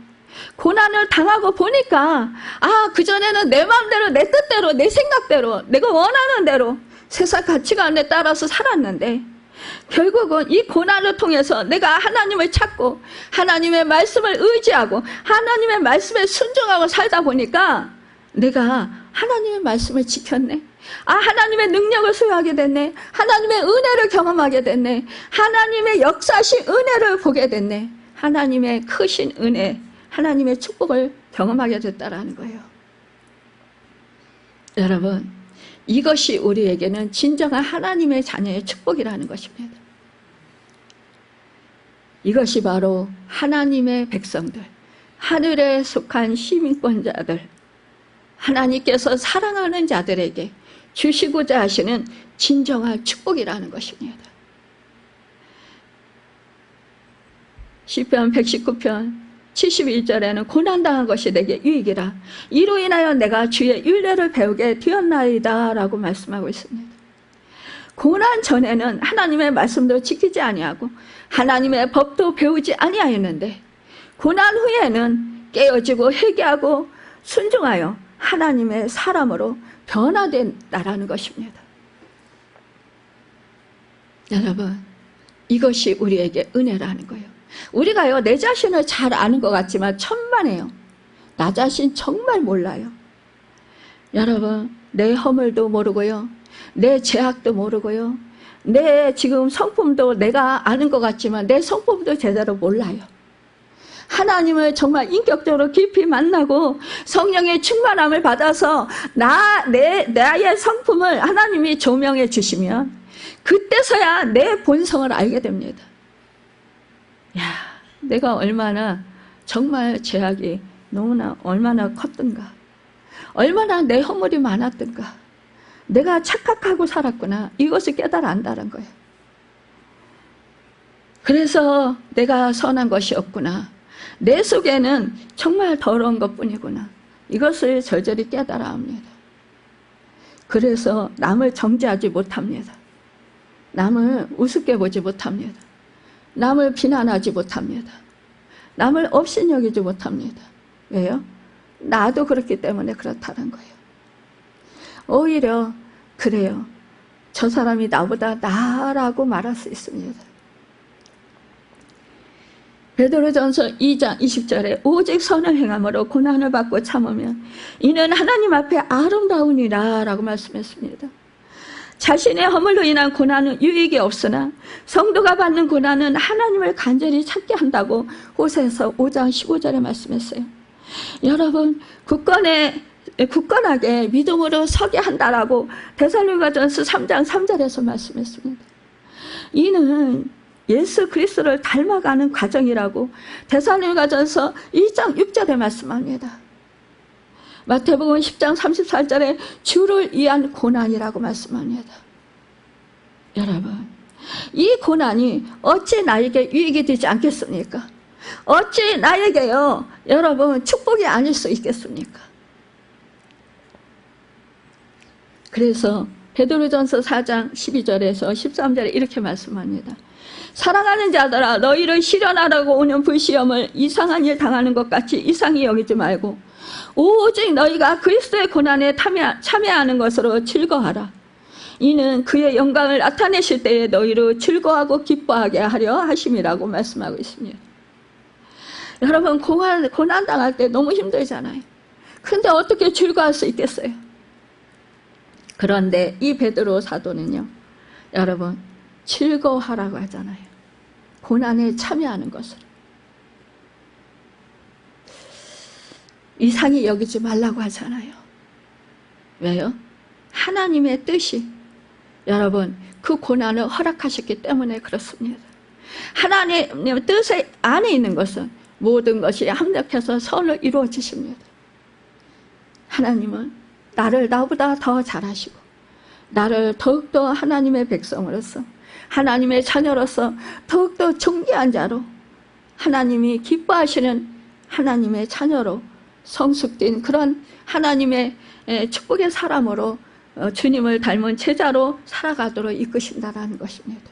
고난을 당하고 보니까 그전에는 내 마음대로, 내 뜻대로, 내 생각대로, 내가 원하는 대로 세상 가치관에 따라서 살았는데, 결국은 이 고난을 통해서 내가 하나님을 찾고 하나님의 말씀을 의지하고 하나님의 말씀에 순종하고 살다 보니까 내가 하나님의 말씀을 지켰네, 하나님의 능력을 소유하게 됐네, 하나님의 은혜를 경험하게 됐네, 하나님의 역사하신 은혜를 보게 됐네, 하나님의 크신 은혜, 하나님의 축복을 경험하게 됐다라는 거예요. 여러분, 이것이 우리에게는 진정한 하나님의 자녀의 축복이라는 것입니다. 이것이 바로 하나님의 백성들, 하늘에 속한 시민권자들, 하나님께서 사랑하는 자들에게 주시고자 하시는 진정한 축복이라는 것입니다. 시편 119편 71절에는 고난당한 것이 내게 유익이라 이로 인하여 내가 주의 율례를 배우게 되었나이다 라고 말씀하고 있습니다. 고난 전에는 하나님의 말씀도 지키지 아니하고 하나님의 법도 배우지 아니하였는데, 고난 후에는 깨어지고 회개하고 순종하여 하나님의 사람으로 변화된다라는 것입니다. 여러분, 이것이 우리에게 은혜라는 거예요. 우리가요, 내 자신을 잘 아는 것 같지만 천만에요, 나 자신 정말 몰라요. 여러분, 내 허물도 모르고요, 내 죄악도 모르고요, 내 지금 성품도 내가 아는 것 같지만 내 성품도 제대로 몰라요. 하나님을 정말 인격적으로 깊이 만나고 성령의 충만함을 받아서 나의 성품을 하나님이 조명해 주시면 그때서야 내 본성을 알게 됩니다. 야, 내가 얼마나 정말 죄악이 너무나 얼마나 컸던가, 얼마나 내 허물이 많았던가, 내가 착각하고 살았구나, 이것을 깨달아 안다는 거예요. 그래서 내가 선한 것이 없구나, 내 속에는 정말 더러운 것뿐이구나, 이것을 절절히 깨달아 합니다. 그래서 남을 정죄하지 못합니다. 남을 우습게 보지 못합니다. 남을 비난하지 못합니다. 남을 업신여기지 못합니다. 왜요? 나도 그렇기 때문에 그렇다는 거예요. 오히려 그래요. 저 사람이 나보다 나라고 말할 수 있습니다. 베드로전서 2장 20절에 오직 선을 행함으로 고난을 받고 참으면 이는 하나님 앞에 아름다우니라 라고 말씀했습니다. 자신의 허물로 인한 고난은 유익이 없으나 성도가 받는 고난은 하나님을 간절히 찾게 한다고 호세아서 5장 15절에 말씀했어요. 여러분, 굳건하게 믿음으로 서게 한다라고 데살로니가전서 3장 3절에서 말씀했습니다. 이는 예수 그리스도를 닮아가는 과정이라고 데살로니가전서 2장 6절에 말씀합니다. 마태복음 10장 34절에 주를 위한 고난이라고 말씀합니다. 여러분, 이 고난이 어찌 나에게 유익이 되지 않겠습니까? 어찌 나에게요, 여러분, 축복이 아닐 수 있겠습니까? 그래서 베드로전서 4장 12절에서 13절에 이렇게 말씀합니다. 사랑하는 자들아, 너희를 시련하라고 오는 불시험을 이상한 일 당하는 것 같이 이상히 여기지 말고 오직 너희가 그리스도의 고난에 참여하는 것으로 즐거워하라. 이는 그의 영광을 나타내실 때에 너희를 즐거워하고 기뻐하게 하려 하심이라고 말씀하고 있습니다. 여러분, 고난 당할 때 너무 힘들잖아요. 근데 어떻게 즐거워할 수 있겠어요? 그런데 이 베드로 사도는요, 여러분, 즐거워하라고 하잖아요. 고난에 참여하는 것을. 이상히 여기지 말라고 하잖아요. 왜요? 하나님의 뜻이, 여러분, 그 고난을 허락하셨기 때문에 그렇습니다. 하나님의 뜻 안에 있는 것은 모든 것이 합력해서 선을 이루어지십니다. 하나님은 나를 나보다 더 잘하시고 나를 더욱더 하나님의 백성으로서, 하나님의 자녀로서 더욱더 존귀한 자로, 하나님이 기뻐하시는 하나님의 자녀로 성숙된 그런 하나님의 축복의 사람으로 주님을 닮은 제자로 살아가도록 이끄신다는 것입니다.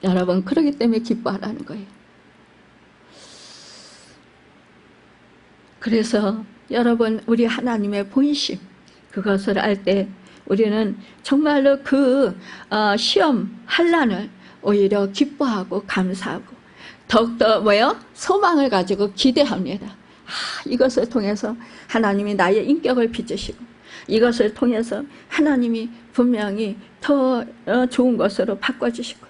여러분, 그렇기 때문에 기뻐하라는 거예요. 그래서 여러분, 우리 하나님의 본심, 그것을 알 때 우리는 정말로 그 시험, 환난을 오히려 기뻐하고 감사하고 더욱더 소망을 가지고 기대합니다. 이것을 통해서 하나님이 나의 인격을 빚으시고 이것을 통해서 하나님이 분명히 더 좋은 것으로 바꿔주실 거예요.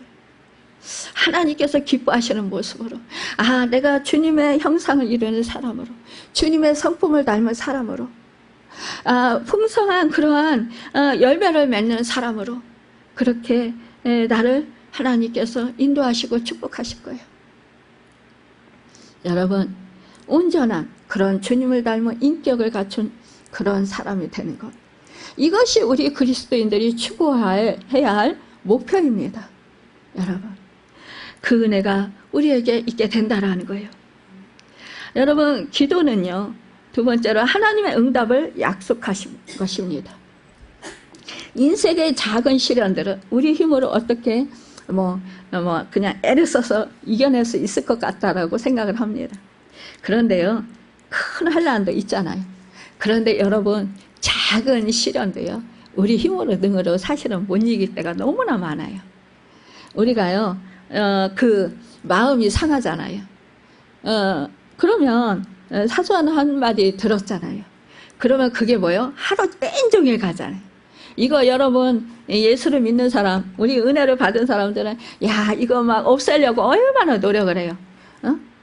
하나님께서 기뻐하시는 모습으로, 내가 주님의 형상을 이루는 사람으로, 주님의 성품을 닮은 사람으로, 풍성한 그러한 열매를 맺는 사람으로 그렇게 나를 하나님께서 인도하시고 축복하실 거예요. 여러분, 온전한 그런 주님을 닮은 인격을 갖춘 그런 사람이 되는 것, 이것이 우리 그리스도인들이 추구해야 할 목표입니다. 여러분, 그 은혜가 우리에게 있게 된다라는 거예요. 여러분, 기도는요, 두 번째로 하나님의 응답을 약속하신 것입니다. 인생의 작은 시련들은 우리 힘으로 어떻게 그냥 애를 써서 이겨낼 수 있을 것 같다라고 생각을 합니다. 그런데요, 큰 환난도 있잖아요. 그런데 여러분, 작은 시련도요, 우리 힘으로 능으로 사실은 못 이길 때가 너무나 많아요. 우리가요, 그 마음이 상하잖아요. 그러면 사소한 한마디 들었잖아요. 그러면 그게 뭐예요? 하루 종일 가잖아요. 이거 여러분, 예수를 믿는 사람, 우리 은혜를 받은 사람들은 이거 막 없애려고 얼마나 노력을 해요.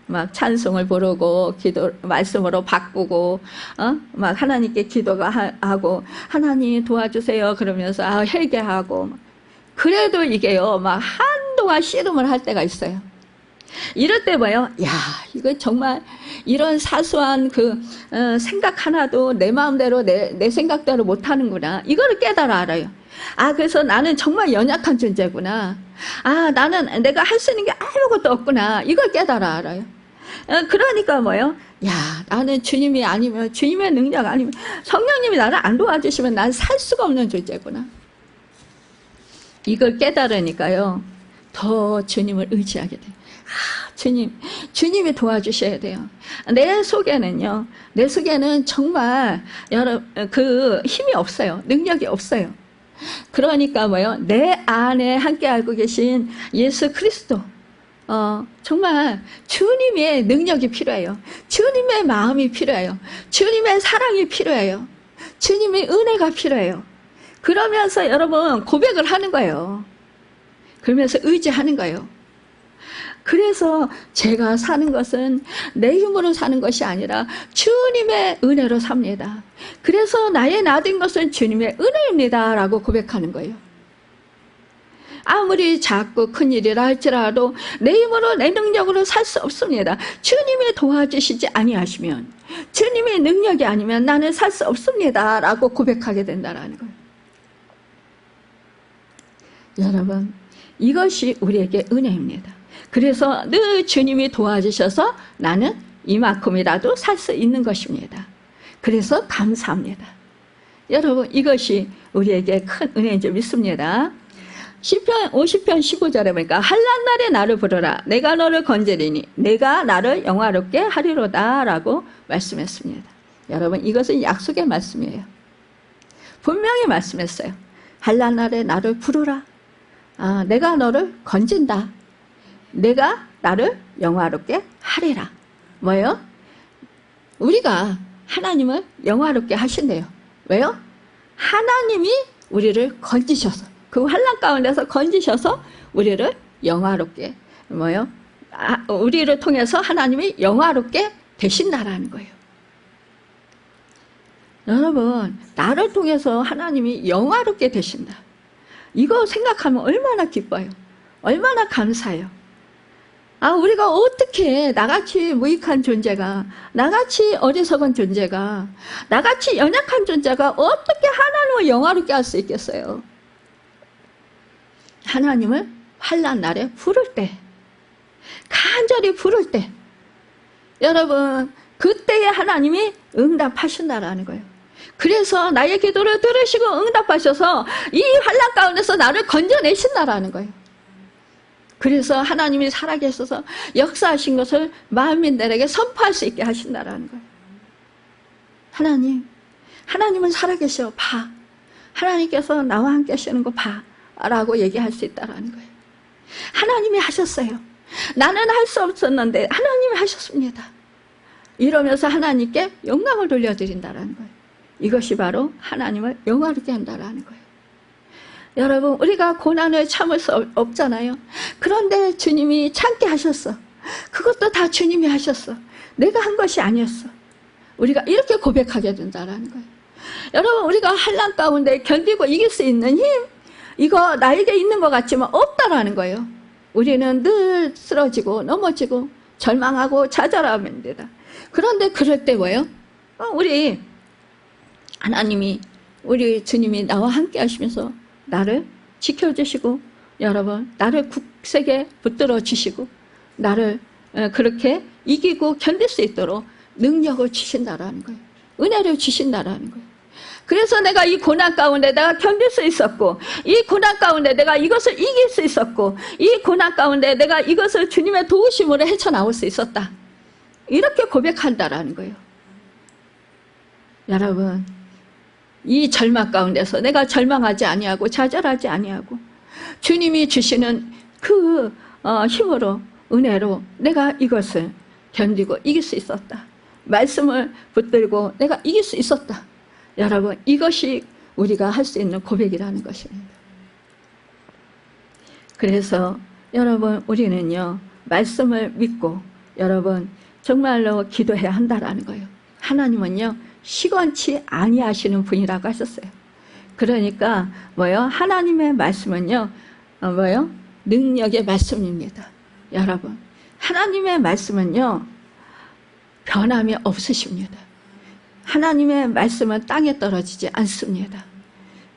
막 찬송을 부르고 기도 말씀으로 바꾸고 막 하나님께 기도가 하고 하나님 도와주세요 그러면서 회개하고 그래도 이게요 막 한동안 씨름을 할 때가 있어요. 이럴 때 뭐요? 야 이거 정말 이런 사소한 생각 하나도 내 마음대로 내 생각대로 못하는구나 이거를 깨달아 알아요. 그래서 나는 정말 연약한 존재구나. 나는 내가 할 수 있는 게 아무것도 없구나 이걸 깨달아 알아요. 그러니까 뭐요? 야 나는 주님이 아니면 주님의 능력 아니면 성령님이 나를 안 도와주시면 난 살 수가 없는 존재구나. 이걸 깨달으니까요 더 주님을 의지하게 돼요. 주님이 도와주셔야 돼요. 내 속에는 정말 힘이 없어요. 능력이 없어요. 그러니까 뭐요? 내 안에 함께 알고 계신 예수 그리스도 정말 주님의 능력이 필요해요. 주님의 마음이 필요해요. 주님의 사랑이 필요해요. 주님의 은혜가 필요해요. 그러면서 여러분 고백을 하는 거예요. 그러면서 의지하는 거예요. 그래서 제가 사는 것은 내 힘으로 사는 것이 아니라 주님의 은혜로 삽니다. 그래서 나의 나된 것은 주님의 은혜입니다 라고 고백하는 거예요. 아무리 작고 큰일이라 할지라도 내 힘으로 내 능력으로 살 수 없습니다. 주님이 도와주시지 아니하시면 주님의 능력이 아니면 나는 살 수 없습니다 라고 고백하게 된다는 거예요. 여러분 이것이 우리에게 은혜입니다. 그래서 늘 주님이 도와주셔서 나는 이만큼이라도 살 수 있는 것입니다. 그래서 감사합니다. 여러분 이것이 우리에게 큰 은혜인 줄 믿습니다. 시편 50편 15절에 보니까 한란날에 나를 부르라 내가 너를 건지리니 내가 나를 영화롭게 하리로다 라고 말씀했습니다. 여러분 이것은 약속의 말씀이에요. 분명히 말씀했어요. 한란날에 나를 부르라. 내가 너를 건진다. 내가 나를 영화롭게 하리라. 뭐예요? 우리가 하나님을 영화롭게 하신대요. 왜요? 하나님이 우리를 건지셔서 그 환난 가운데서 건지셔서 우리를 영화롭게 뭐예요? 우리를 통해서 하나님이 영화롭게 되신다라는 거예요. 여러분 나를 통해서 하나님이 영화롭게 되신다. 이거 생각하면 얼마나 기뻐요. 얼마나 감사해요. 우리가 어떻게 나같이 무익한 존재가 나같이 어리석은 존재가 나같이 연약한 존재가 어떻게 하나님을 영화롭게 할 수 있겠어요. 하나님을 환난 날에 부를 때 간절히 부를 때 여러분 그때에 하나님이 응답하신다라는 거예요. 그래서 나의 기도를 들으시고 응답하셔서 이 환난 가운데서 나를 건져내신다라는 거예요. 그래서 하나님이 살아계셔서 역사하신 것을 만민들에게 선포할 수 있게 하신다라는 거예요. 하나님은 살아계셔 봐. 하나님께서 나와 함께 하시는 거 봐 라고 얘기할 수 있다라는 거예요. 하나님이 하셨어요. 나는 할 수 없었는데 하나님이 하셨습니다. 이러면서 하나님께 영광을 돌려드린다라는 거예요. 이것이 바로 하나님을 영화롭게 한다라는 거예요. 여러분 우리가 고난을 참을 수 없잖아요. 그런데 주님이 참게 하셨어. 그것도 다 주님이 하셨어. 내가 한 것이 아니었어. 우리가 이렇게 고백하게 된다라는 거예요. 여러분 우리가 환난 가운데 견디고 이길 수 있는 힘 이거 나에게 있는 것 같지만 없다라는 거예요. 우리는 늘 쓰러지고 넘어지고 절망하고 좌절하면 됩니다. 그런데 그럴 때 뭐예요? 우리 하나님이 우리 주님이 나와 함께 하시면서 나를 지켜주시고 여러분 나를 굳세게 붙들어 주시고 나를 그렇게 이기고 견딜 수 있도록 능력을 주신다라는 거예요. 은혜를 주신다라는 거예요. 그래서 내가 이 고난 가운데 내가 견딜 수 있었고 이 고난 가운데 내가 이것을 이길 수 있었고 이 고난 가운데 내가 이것을 주님의 도우심으로 헤쳐나올 수 있었다. 이렇게 고백한다라는 거예요. 여러분 이 절망 가운데서 내가 절망하지 아니하고 좌절하지 아니하고 주님이 주시는 그 힘으로 은혜로 내가 이것을 견디고 이길 수 있었다. 말씀을 붙들고 내가 이길 수 있었다. 여러분 이것이 우리가 할 수 있는 고백이라는 것입니다. 그래서 여러분 우리는요 말씀을 믿고 여러분 정말로 기도해야 한다라는 거예요. 하나님은요 시건치 아니하시는 분이라고 하셨어요. 그러니까 뭐요? 하나님의 말씀은요 뭐요? 능력의 말씀입니다. 여러분 하나님의 말씀은요 변함이 없으십니다. 하나님의 말씀은 땅에 떨어지지 않습니다.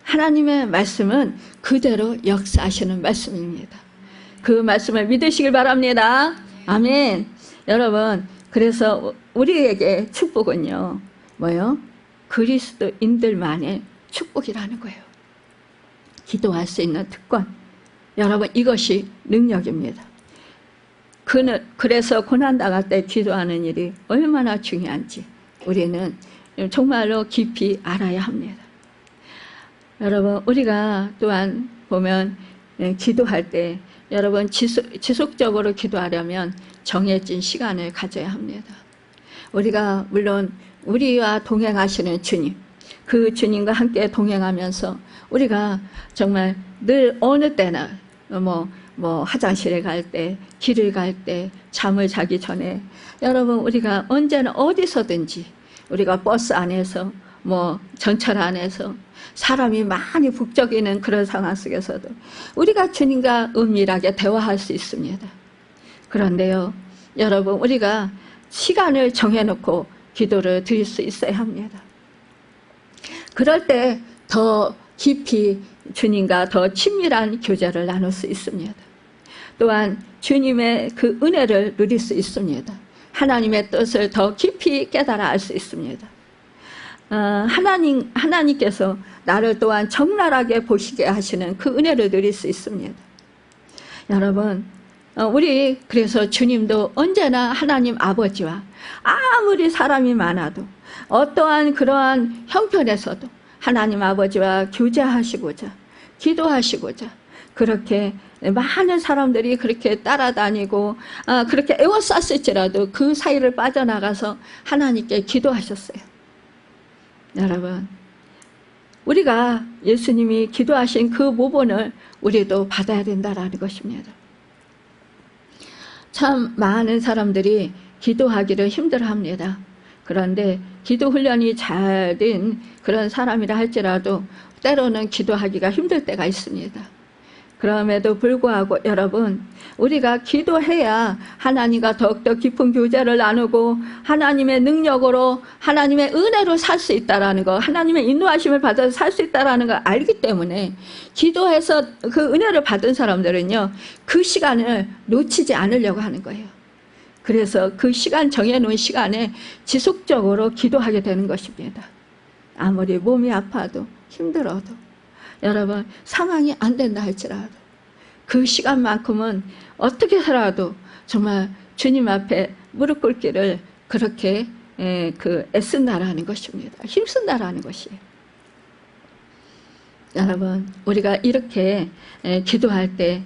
하나님의 말씀은 그대로 역사하시는 말씀입니다. 그 말씀을 믿으시길 바랍니다. 아멘. 여러분 그래서 우리에게 축복은요 뭐요? 그리스도인들만의 축복이라는 거예요. 기도할 수 있는 특권. 여러분 이것이 능력입니다. 그래서 고난당할 때 기도하는 일이 얼마나 중요한지 우리는 정말로 깊이 알아야 합니다. 여러분 우리가 또한 보면 기도할 때 여러분 지속적으로 기도하려면 정해진 시간을 가져야 합니다. 우리가 물론 우리와 동행하시는 주님, 그 주님과 함께 동행하면서 우리가 정말 늘 어느 때나 뭐 화장실에 갈 때, 길을 갈 때, 잠을 자기 전에 여러분 우리가 언제나 어디서든지 우리가 버스 안에서 뭐 전철 안에서 사람이 많이 북적이는 그런 상황 속에서도 우리가 주님과 은밀하게 대화할 수 있습니다. 그런데요 여러분 우리가 시간을 정해놓고 기도를 드릴 수 있어야 합니다. 그럴 때 더 깊이 주님과 더 친밀한 교제를 나눌 수 있습니다. 또한 주님의 그 은혜를 누릴 수 있습니다. 하나님의 뜻을 더 깊이 깨달아 알 수 있습니다. 하나님께서 나를 또한 적나라하게 보시게 하시는 그 은혜를 누릴 수 있습니다. 여러분 우리 그래서 주님도 언제나 하나님 아버지와 아무리 사람이 많아도 어떠한 그러한 형편에서도 하나님 아버지와 교제하시고자 기도하시고자 그렇게 많은 사람들이 그렇게 따라다니고 그렇게 애워쌌을지라도 그 사이를 빠져나가서 하나님께 기도하셨어요. 여러분 우리가 예수님이 기도하신 그 모본을 우리도 받아야 된다는 것입니다. 참 많은 사람들이 기도하기를 힘들어합니다. 그런데 기도 훈련이 잘 된 그런 사람이라 할지라도 때로는 기도하기가 힘들 때가 있습니다. 그럼에도 불구하고 여러분 우리가 기도해야 하나님과 더욱더 깊은 교제를 나누고 하나님의 능력으로 하나님의 은혜로 살 수 있다는 거 하나님의 인도하심을 받아서 살 수 있다는 걸 알기 때문에 기도해서 그 은혜를 받은 사람들은요 그 시간을 놓치지 않으려고 하는 거예요. 그래서 그 시간 정해놓은 시간에 지속적으로 기도하게 되는 것입니다. 아무리 몸이 아파도 힘들어도 여러분 상황이 안 된다 할지라도 그 시간만큼은 어떻게 해서라도 정말 주님 앞에 무릎 꿇기를 그렇게 애쓴다라는 것입니다. 힘쓴다라는 것이에요. 여러분 우리가 이렇게 기도할 때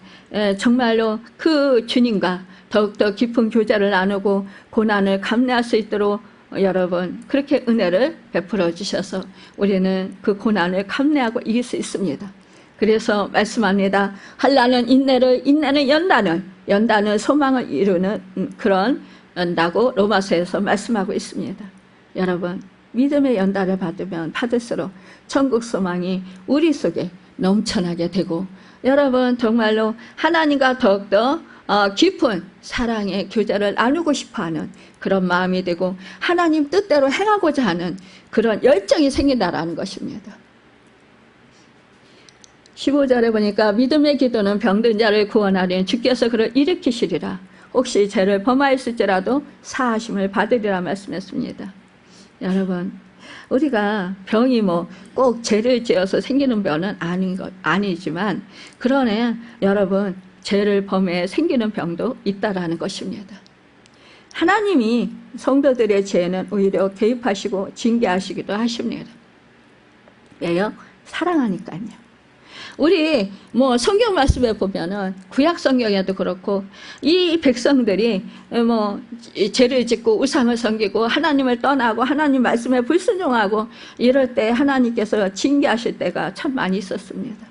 정말로 그 주님과 더욱더 깊은 교제를 나누고 고난을 감내할 수 있도록 여러분 그렇게 은혜를 베풀어 주셔서 우리는 그 고난을 감내하고 이길 수 있습니다. 그래서 말씀합니다. 한란은 인내를, 인내는 연단을, 연단은 소망을 이루는 그런 연다고 로마서에서 말씀하고 있습니다. 여러분 믿음의 연단을 받을수록 천국 소망이 우리 속에 넘쳐나게 되고 여러분 정말로 하나님과 더욱더 깊은 사랑의 교제를 나누고 싶어하는 그런 마음이 되고 하나님 뜻대로 행하고자 하는 그런 열정이 생긴다라는 것입니다. 15절에 보니까 믿음의 기도는 병든 자를 구원하리니 주께서 그를 일으키시리라. 혹시 죄를 범하였을지라도 사하심을 받으리라 말씀했습니다. 여러분 우리가 병이 뭐 꼭 죄를 지어서 생기는 병은 아니지만 그러나 여러분 죄를 범해 생기는 병도 있다라는 것입니다. 하나님이 성도들의 죄는 오히려 개입하시고 징계하시기도 하십니다. 왜요? 사랑하니까요. 우리 뭐 성경 말씀에 보면은 구약 성경에도 그렇고 이 백성들이 뭐 죄를 짓고 우상을 섬기고 하나님을 떠나고 하나님 말씀에 불순종하고 이럴 때 하나님께서 징계하실 때가 참 많이 있었습니다.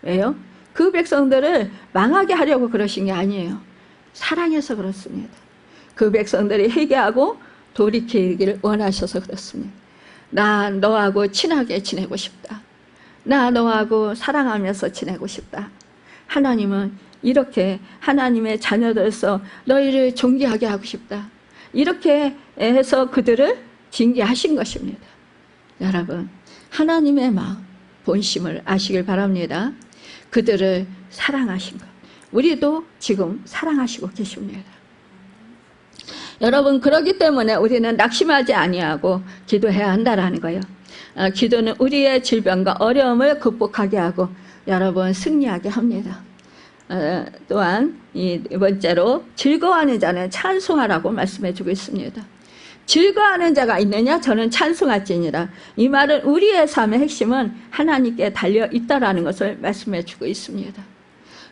왜요? 그 백성들을 망하게 하려고 그러신 게 아니에요. 사랑해서 그렇습니다. 그 백성들이 회개하고 돌이키기를 원하셔서 그렇습니다. 나 너하고 친하게 지내고 싶다. 나 너하고 사랑하면서 지내고 싶다. 하나님은 이렇게 하나님의 자녀들로서 너희를 존귀하게 하고 싶다. 이렇게 해서 그들을 징계하신 것입니다. 여러분, 하나님의 마음, 본심을 아시길 바랍니다. 그들을 사랑하신 것. 우리도 지금 사랑하시고 계십니다. 여러분, 그렇기 때문에 우리는 낙심하지 아니하고 기도해야 한다라는 거예요. 기도는 우리의 질병과 어려움을 극복하게 하고 여러분 승리하게 합니다. 또한 이 번째로 즐거워하는 자는 찬송하라고 말씀해 주고 있습니다. 즐거워하는 자가 있느냐? 저는 찬송할지니라. 이 말은 우리의 삶의 핵심은 하나님께 달려 있다라는 것을 말씀해 주고 있습니다.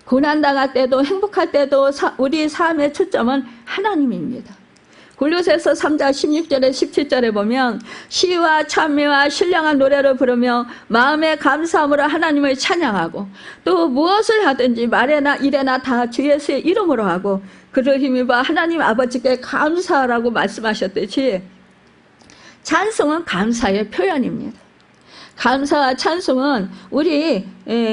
고난당할 때도 행복할 때도 우리 삶의 초점은 하나님입니다. 골로새서 3장 16절에 17절에 보면 시와 찬미와 신령한 노래를 부르며 마음의 감사함으로 하나님을 찬양하고 또 무엇을 하든지 말에나 일에나 다 주 예수의 이름으로 하고 그를 힘입어 하나님 아버지께 감사하라고 말씀하셨듯이 찬송은 감사의 표현입니다. 감사와 찬송은 우리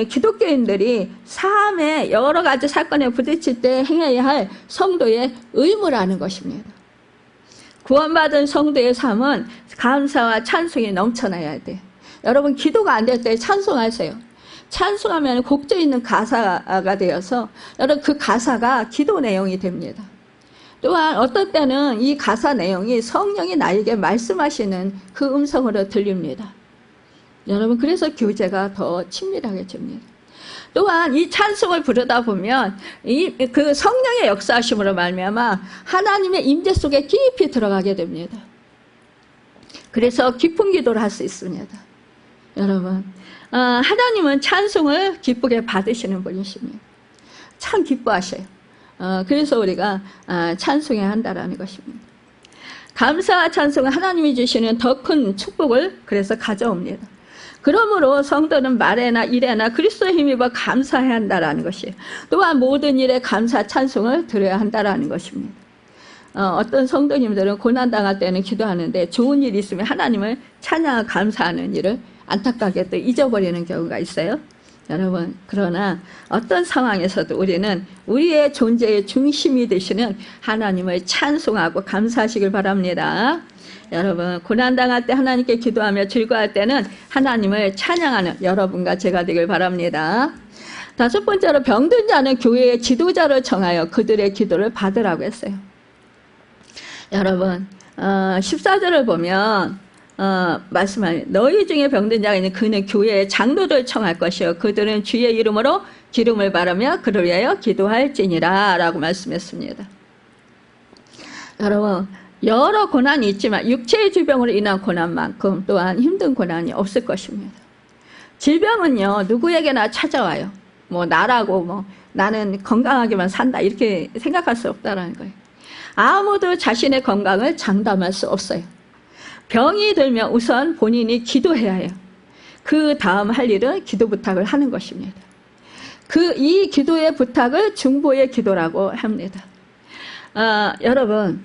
기독교인들이 삶의 여러 가지 사건에 부딪힐 때 행해야 할 성도의 의무라는 것입니다. 구원받은 성도의 삶은 감사와 찬송이 넘쳐나야 돼. 여러분, 기도가 안 될 때 찬송하세요. 찬송하면 곡조 있는 가사가 되어서 여러분 그 가사가 기도 내용이 됩니다. 또한 어떤 때는 이 가사 내용이 성령이 나에게 말씀하시는 그 음성으로 들립니다. 여러분, 그래서 교제가 더 친밀하게 됩니다. 또한 이 찬송을 부르다 보면 그 성령의 역사하심으로 말미암아 하나님의 임재 속에 깊이 들어가게 됩니다. 그래서 깊은 기도를 할 수 있습니다. 여러분, 하나님은 찬송을 기쁘게 받으시는 분이십니다. 참 기뻐하셔요. 그래서 우리가 찬송해야 한다라는 것입니다. 감사와 찬송은 하나님이 주시는 더 큰 축복을 그래서 가져옵니다. 그러므로 성도는 말에나 일에나 그리스도의 힘입어 감사해야 한다라는 것이에요. 또한 모든 일에 감사 찬송을 드려야 한다라는 것입니다. 어떤 성도님들은 고난당할 때는 기도하는데 좋은 일이 있으면 하나님을 찬양하고 감사하는 일을 안타깝게 또 잊어버리는 경우가 있어요. 여러분, 그러나 어떤 상황에서도 우리는 우리의 존재의 중심이 되시는 하나님을 찬송하고 감사하시길 바랍니다. 여러분, 고난당할 때 하나님께 기도하며 즐거워할 때는 하나님을 찬양하는 여러분과 제가 되길 바랍니다. 다섯 번째로 병든 자는 교회의 지도자를 정하여 그들의 기도를 받으라고 했어요. 여러분, 14절을 보면 말씀하니 너희 중에 병든 자가 있는 그는 교회의 장로를 청할 것이요 그들은 주의 이름으로 기름을 바르며 그를 위하여 기도할지니라 라고 말씀했습니다. 여러분, 여러 고난이 있지만 육체의 질병으로 인한 고난만큼 또한 힘든 고난이 없을 것입니다. 질병은요 누구에게나 찾아와요. 뭐 나라고 뭐 나는 건강하게만 산다 이렇게 생각할 수 없다는 거예요. 아무도 자신의 건강을 장담할 수 없어요. 병이 들면 우선 본인이 기도해야 해요. 그 다음 할 일은 기도 부탁을 하는 것입니다. 이 기도의 부탁을 중보의 기도라고 합니다. 여러분,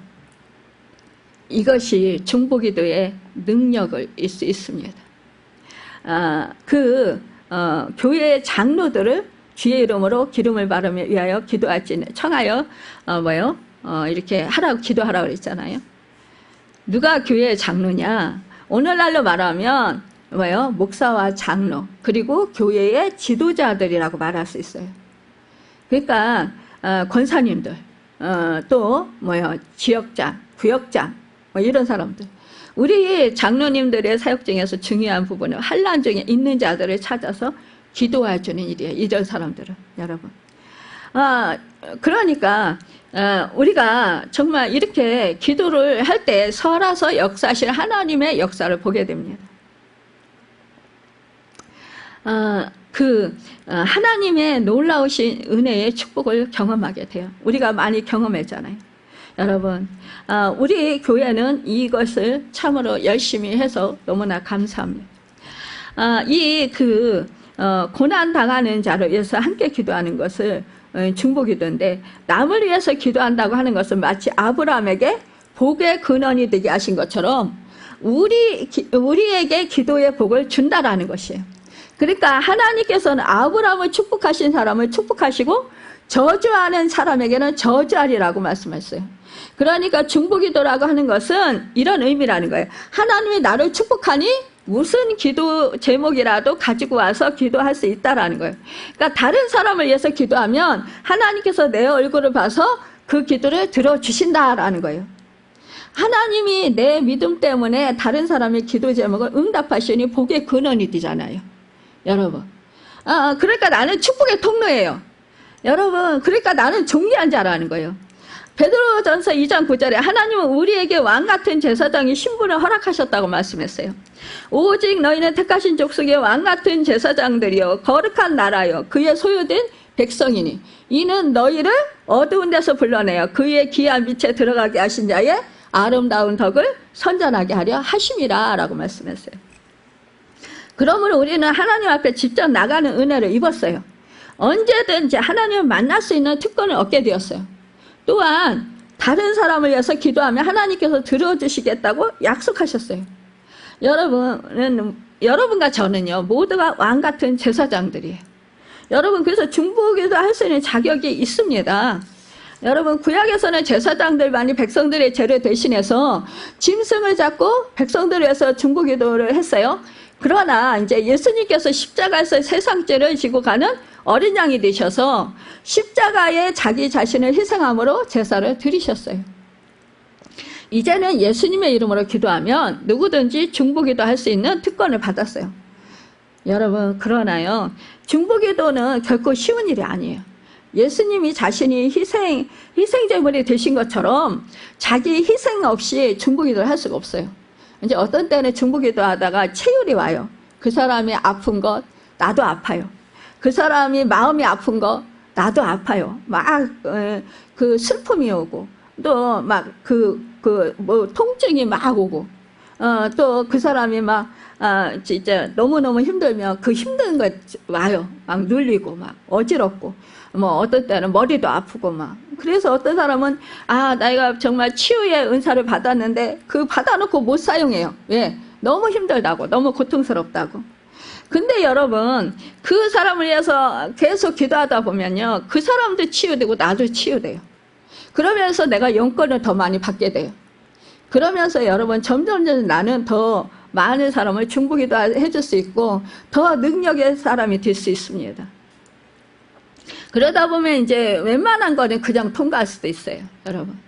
이것이 중보기도의 능력일 수 있습니다. 교회의 장로들을 주의 이름으로 기름을 바르며 위하여 기도할지 청하여 이렇게 하라고 기도하라고 그랬잖아요. 누가 교회의 장로냐? 오늘날로 말하면 목사와 장로 그리고 교회의 지도자들이라고 말할 수 있어요. 그러니까 권사님들 또 지역장, 구역장 이런 사람들. 우리 장로님들의 사역 중에서 중요한 부분은 환난 중에 있는 자들을 찾아서 기도해 주는 일이에요. 이런 사람들은 여러분. 그러니까 우리가 정말 이렇게 기도를 할 때 설아서 역사하실 하나님의 역사를 보게 됩니다. 하나님의 놀라우신 은혜의 축복을 경험하게 돼요. 우리가 많이 경험했잖아요. 여러분, 우리 교회는 이것을 참으로 열심히 해서 너무나 감사합니다. 고난 당하는 자를 위해서 함께 기도하는 것을 중보기도인데, 남을 위해서 기도한다고 하는 것은 마치 아브라함에게 복의 근원이 되게 하신 것처럼 우리에게 기도의 복을 준다라는 것이에요. 그러니까 하나님께서는 아브라함을 축복하신 사람을 축복하시고 저주하는 사람에게는 저주하리라고 말씀했어요. 그러니까 중보기도라고 하는 것은 이런 의미라는 거예요. 하나님이 나를 축복하니 무슨 기도 제목이라도 가지고 와서 기도할 수 있다라는 거예요. 그러니까 다른 사람을 위해서 기도하면 하나님께서 내 얼굴을 봐서 그 기도를 들어주신다라는 거예요. 하나님이 내 믿음 때문에 다른 사람의 기도 제목을 응답하시니 복의 근원이 되잖아요. 여러분. 그러니까 나는 축복의 통로예요. 여러분, 그러니까 나는 존귀한 자라는 거예요. 베드로전서 2장 9절에 하나님은 우리에게 왕같은 제사장의 신분을 허락하셨다고 말씀했어요. 오직 너희는 택하신 족속의 왕같은 제사장들이요 거룩한 나라요 그의 소유된 백성이니 이는 너희를 어두운 데서 불러내어 그의 귀한 빛에 들어가게 하신 자의 아름다운 덕을 선전하게 하려 하심이라 라고 말씀했어요. 그러므로 우리는 하나님 앞에 직접 나가는 은혜를 입었어요. 언제든지 하나님을 만날 수 있는 특권을 얻게 되었어요. 또한 다른 사람을 위해서 기도하면 하나님께서 들어주시겠다고 약속하셨어요. 여러분과 저는요 모두가 왕같은 제사장들이에요. 여러분, 그래서 중보기도 할 수 있는 자격이 있습니다. 여러분, 구약에서는 제사장들만이 백성들의 죄를 대신해서 짐승을 잡고 백성들을 위해서 중보기도를 했어요. 그러나 이제 예수님께서 십자가에서 세상 죄를 지고 가는 어린 양이 되셔서 십자가에 자기 자신을 희생함으로 제사를 드리셨어요. 이제는 예수님의 이름으로 기도하면 누구든지 중보기도 할 수 있는 특권을 받았어요. 여러분, 그러나요 중보기도는 결코 쉬운 일이 아니에요. 예수님이 자신이 희생제물이 되신 것처럼 자기 희생 없이 중보기도를 할 수가 없어요. 이제 어떤 때는 중보기도 하다가 체율이 와요. 그 사람이 아픈 것 나도 아파요. 그 사람이 마음이 아픈 거 나도 아파요. 막 그 슬픔이 오고 또 막 뭐 통증이 막 오고 또 그 사람이 막 진짜 너무너무 힘들면 그 힘든 거 와요. 막 눌리고 막 어지럽고 뭐 어떤 때는 머리도 아프고 막. 그래서 어떤 사람은 내가 정말 치유의 은사를 받았는데 그 받아놓고 못 사용해요. 왜? 너무 힘들다고, 너무 고통스럽다고. 근데 여러분, 그 사람을 위해서 계속 기도하다 보면요 그 사람도 치유되고 나도 치유돼요. 그러면서 내가 영권을 더 많이 받게 돼요. 그러면서 여러분 점점 나는 더 많은 사람을 중보기도 해줄 수 있고 더 능력의 사람이 될 수 있습니다. 그러다 보면 이제 웬만한 거는 그냥 통과할 수도 있어요. 여러분,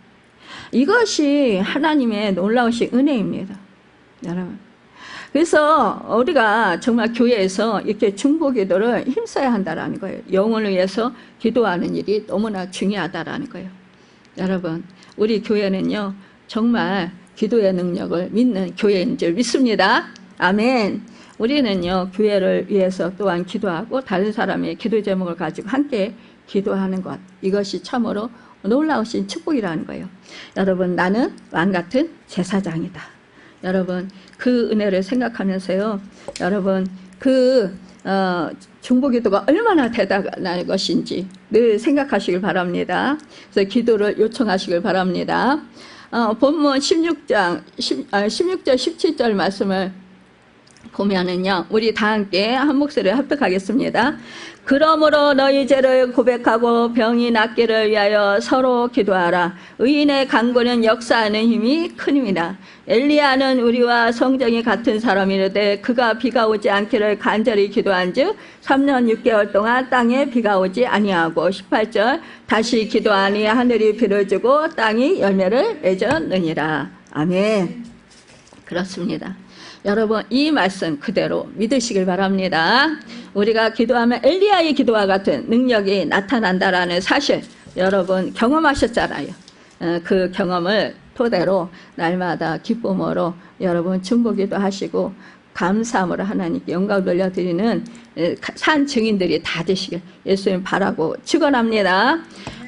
이것이 하나님의 놀라우신 은혜입니다. 여러분, 그래서 우리가 정말 교회에서 이렇게 중보기도를 힘써야 한다는 거예요. 영혼을 위해서 기도하는 일이 너무나 중요하다는 거예요. 여러분, 우리 교회는요 정말 기도의 능력을 믿는 교회인 줄 믿습니다. 아멘. 우리는요 교회를 위해서 또한 기도하고 다른 사람의 기도 제목을 가지고 함께 기도하는 것, 이것이 참으로 놀라우신 축복이라는 거예요. 여러분, 나는 왕같은 제사장이다. 여러분, 그 은혜를 생각하면서요 여러분 중보기도가 얼마나 대단한 것인지 늘 생각하시길 바랍니다. 그래서 기도를 요청하시길 바랍니다. 본문 16절 17절 말씀을 보면은요 우리 다 함께 한 목소리를 합독하겠습니다. 그러므로 너희 죄를 고백하고 병이 낫기를 위하여 서로 기도하라. 의인의 간구는 역사하는 힘이 큰 힘이라. 엘리야는 우리와 성정이 같은 사람이르되 그가 비가 오지 않기를 간절히 기도한즉 3년 6개월 동안 땅에 비가 오지 아니하고 18절 다시 기도하니 하늘이 비를 주고 땅이 열매를 맺었느니라. 아멘. 그렇습니다. 여러분, 이 말씀 그대로 믿으시길 바랍니다. 우리가 기도하면 엘리야의 기도와 같은 능력이 나타난다라는 사실 여러분 경험하셨잖아요. 그 경험을 토대로 날마다 기쁨으로 여러분 중보기도 하시고 감사함으로 하나님께 영광을 돌려드리는 산 증인들이 다 되시길 예수님 바라고 축원합니다.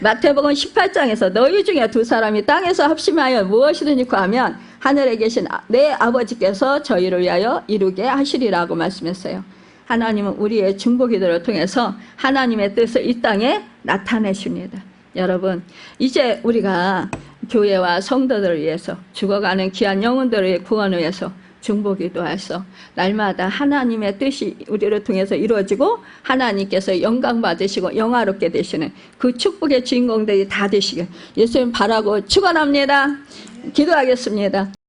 마태복음 18장에서 너희 중에 두 사람이 땅에서 합심하여 무엇이든지 구하면 하늘에 계신 내 아버지께서 저희를 위하여 이루게 하시리라고 말씀했어요. 하나님은 우리의 중보기도를 통해서 하나님의 뜻을 이 땅에 나타내십니다. 여러분, 이제 우리가 교회와 성도들을 위해서, 죽어가는 귀한 영혼들의 구원을 위해서 중보기도해서 날마다 하나님의 뜻이 우리를 통해서 이루어지고 하나님께서 영광 받으시고 영화롭게 되시는 그 축복의 주인공들이 다 되시길 예수님 바라고 축원합니다. 기도하겠습니다.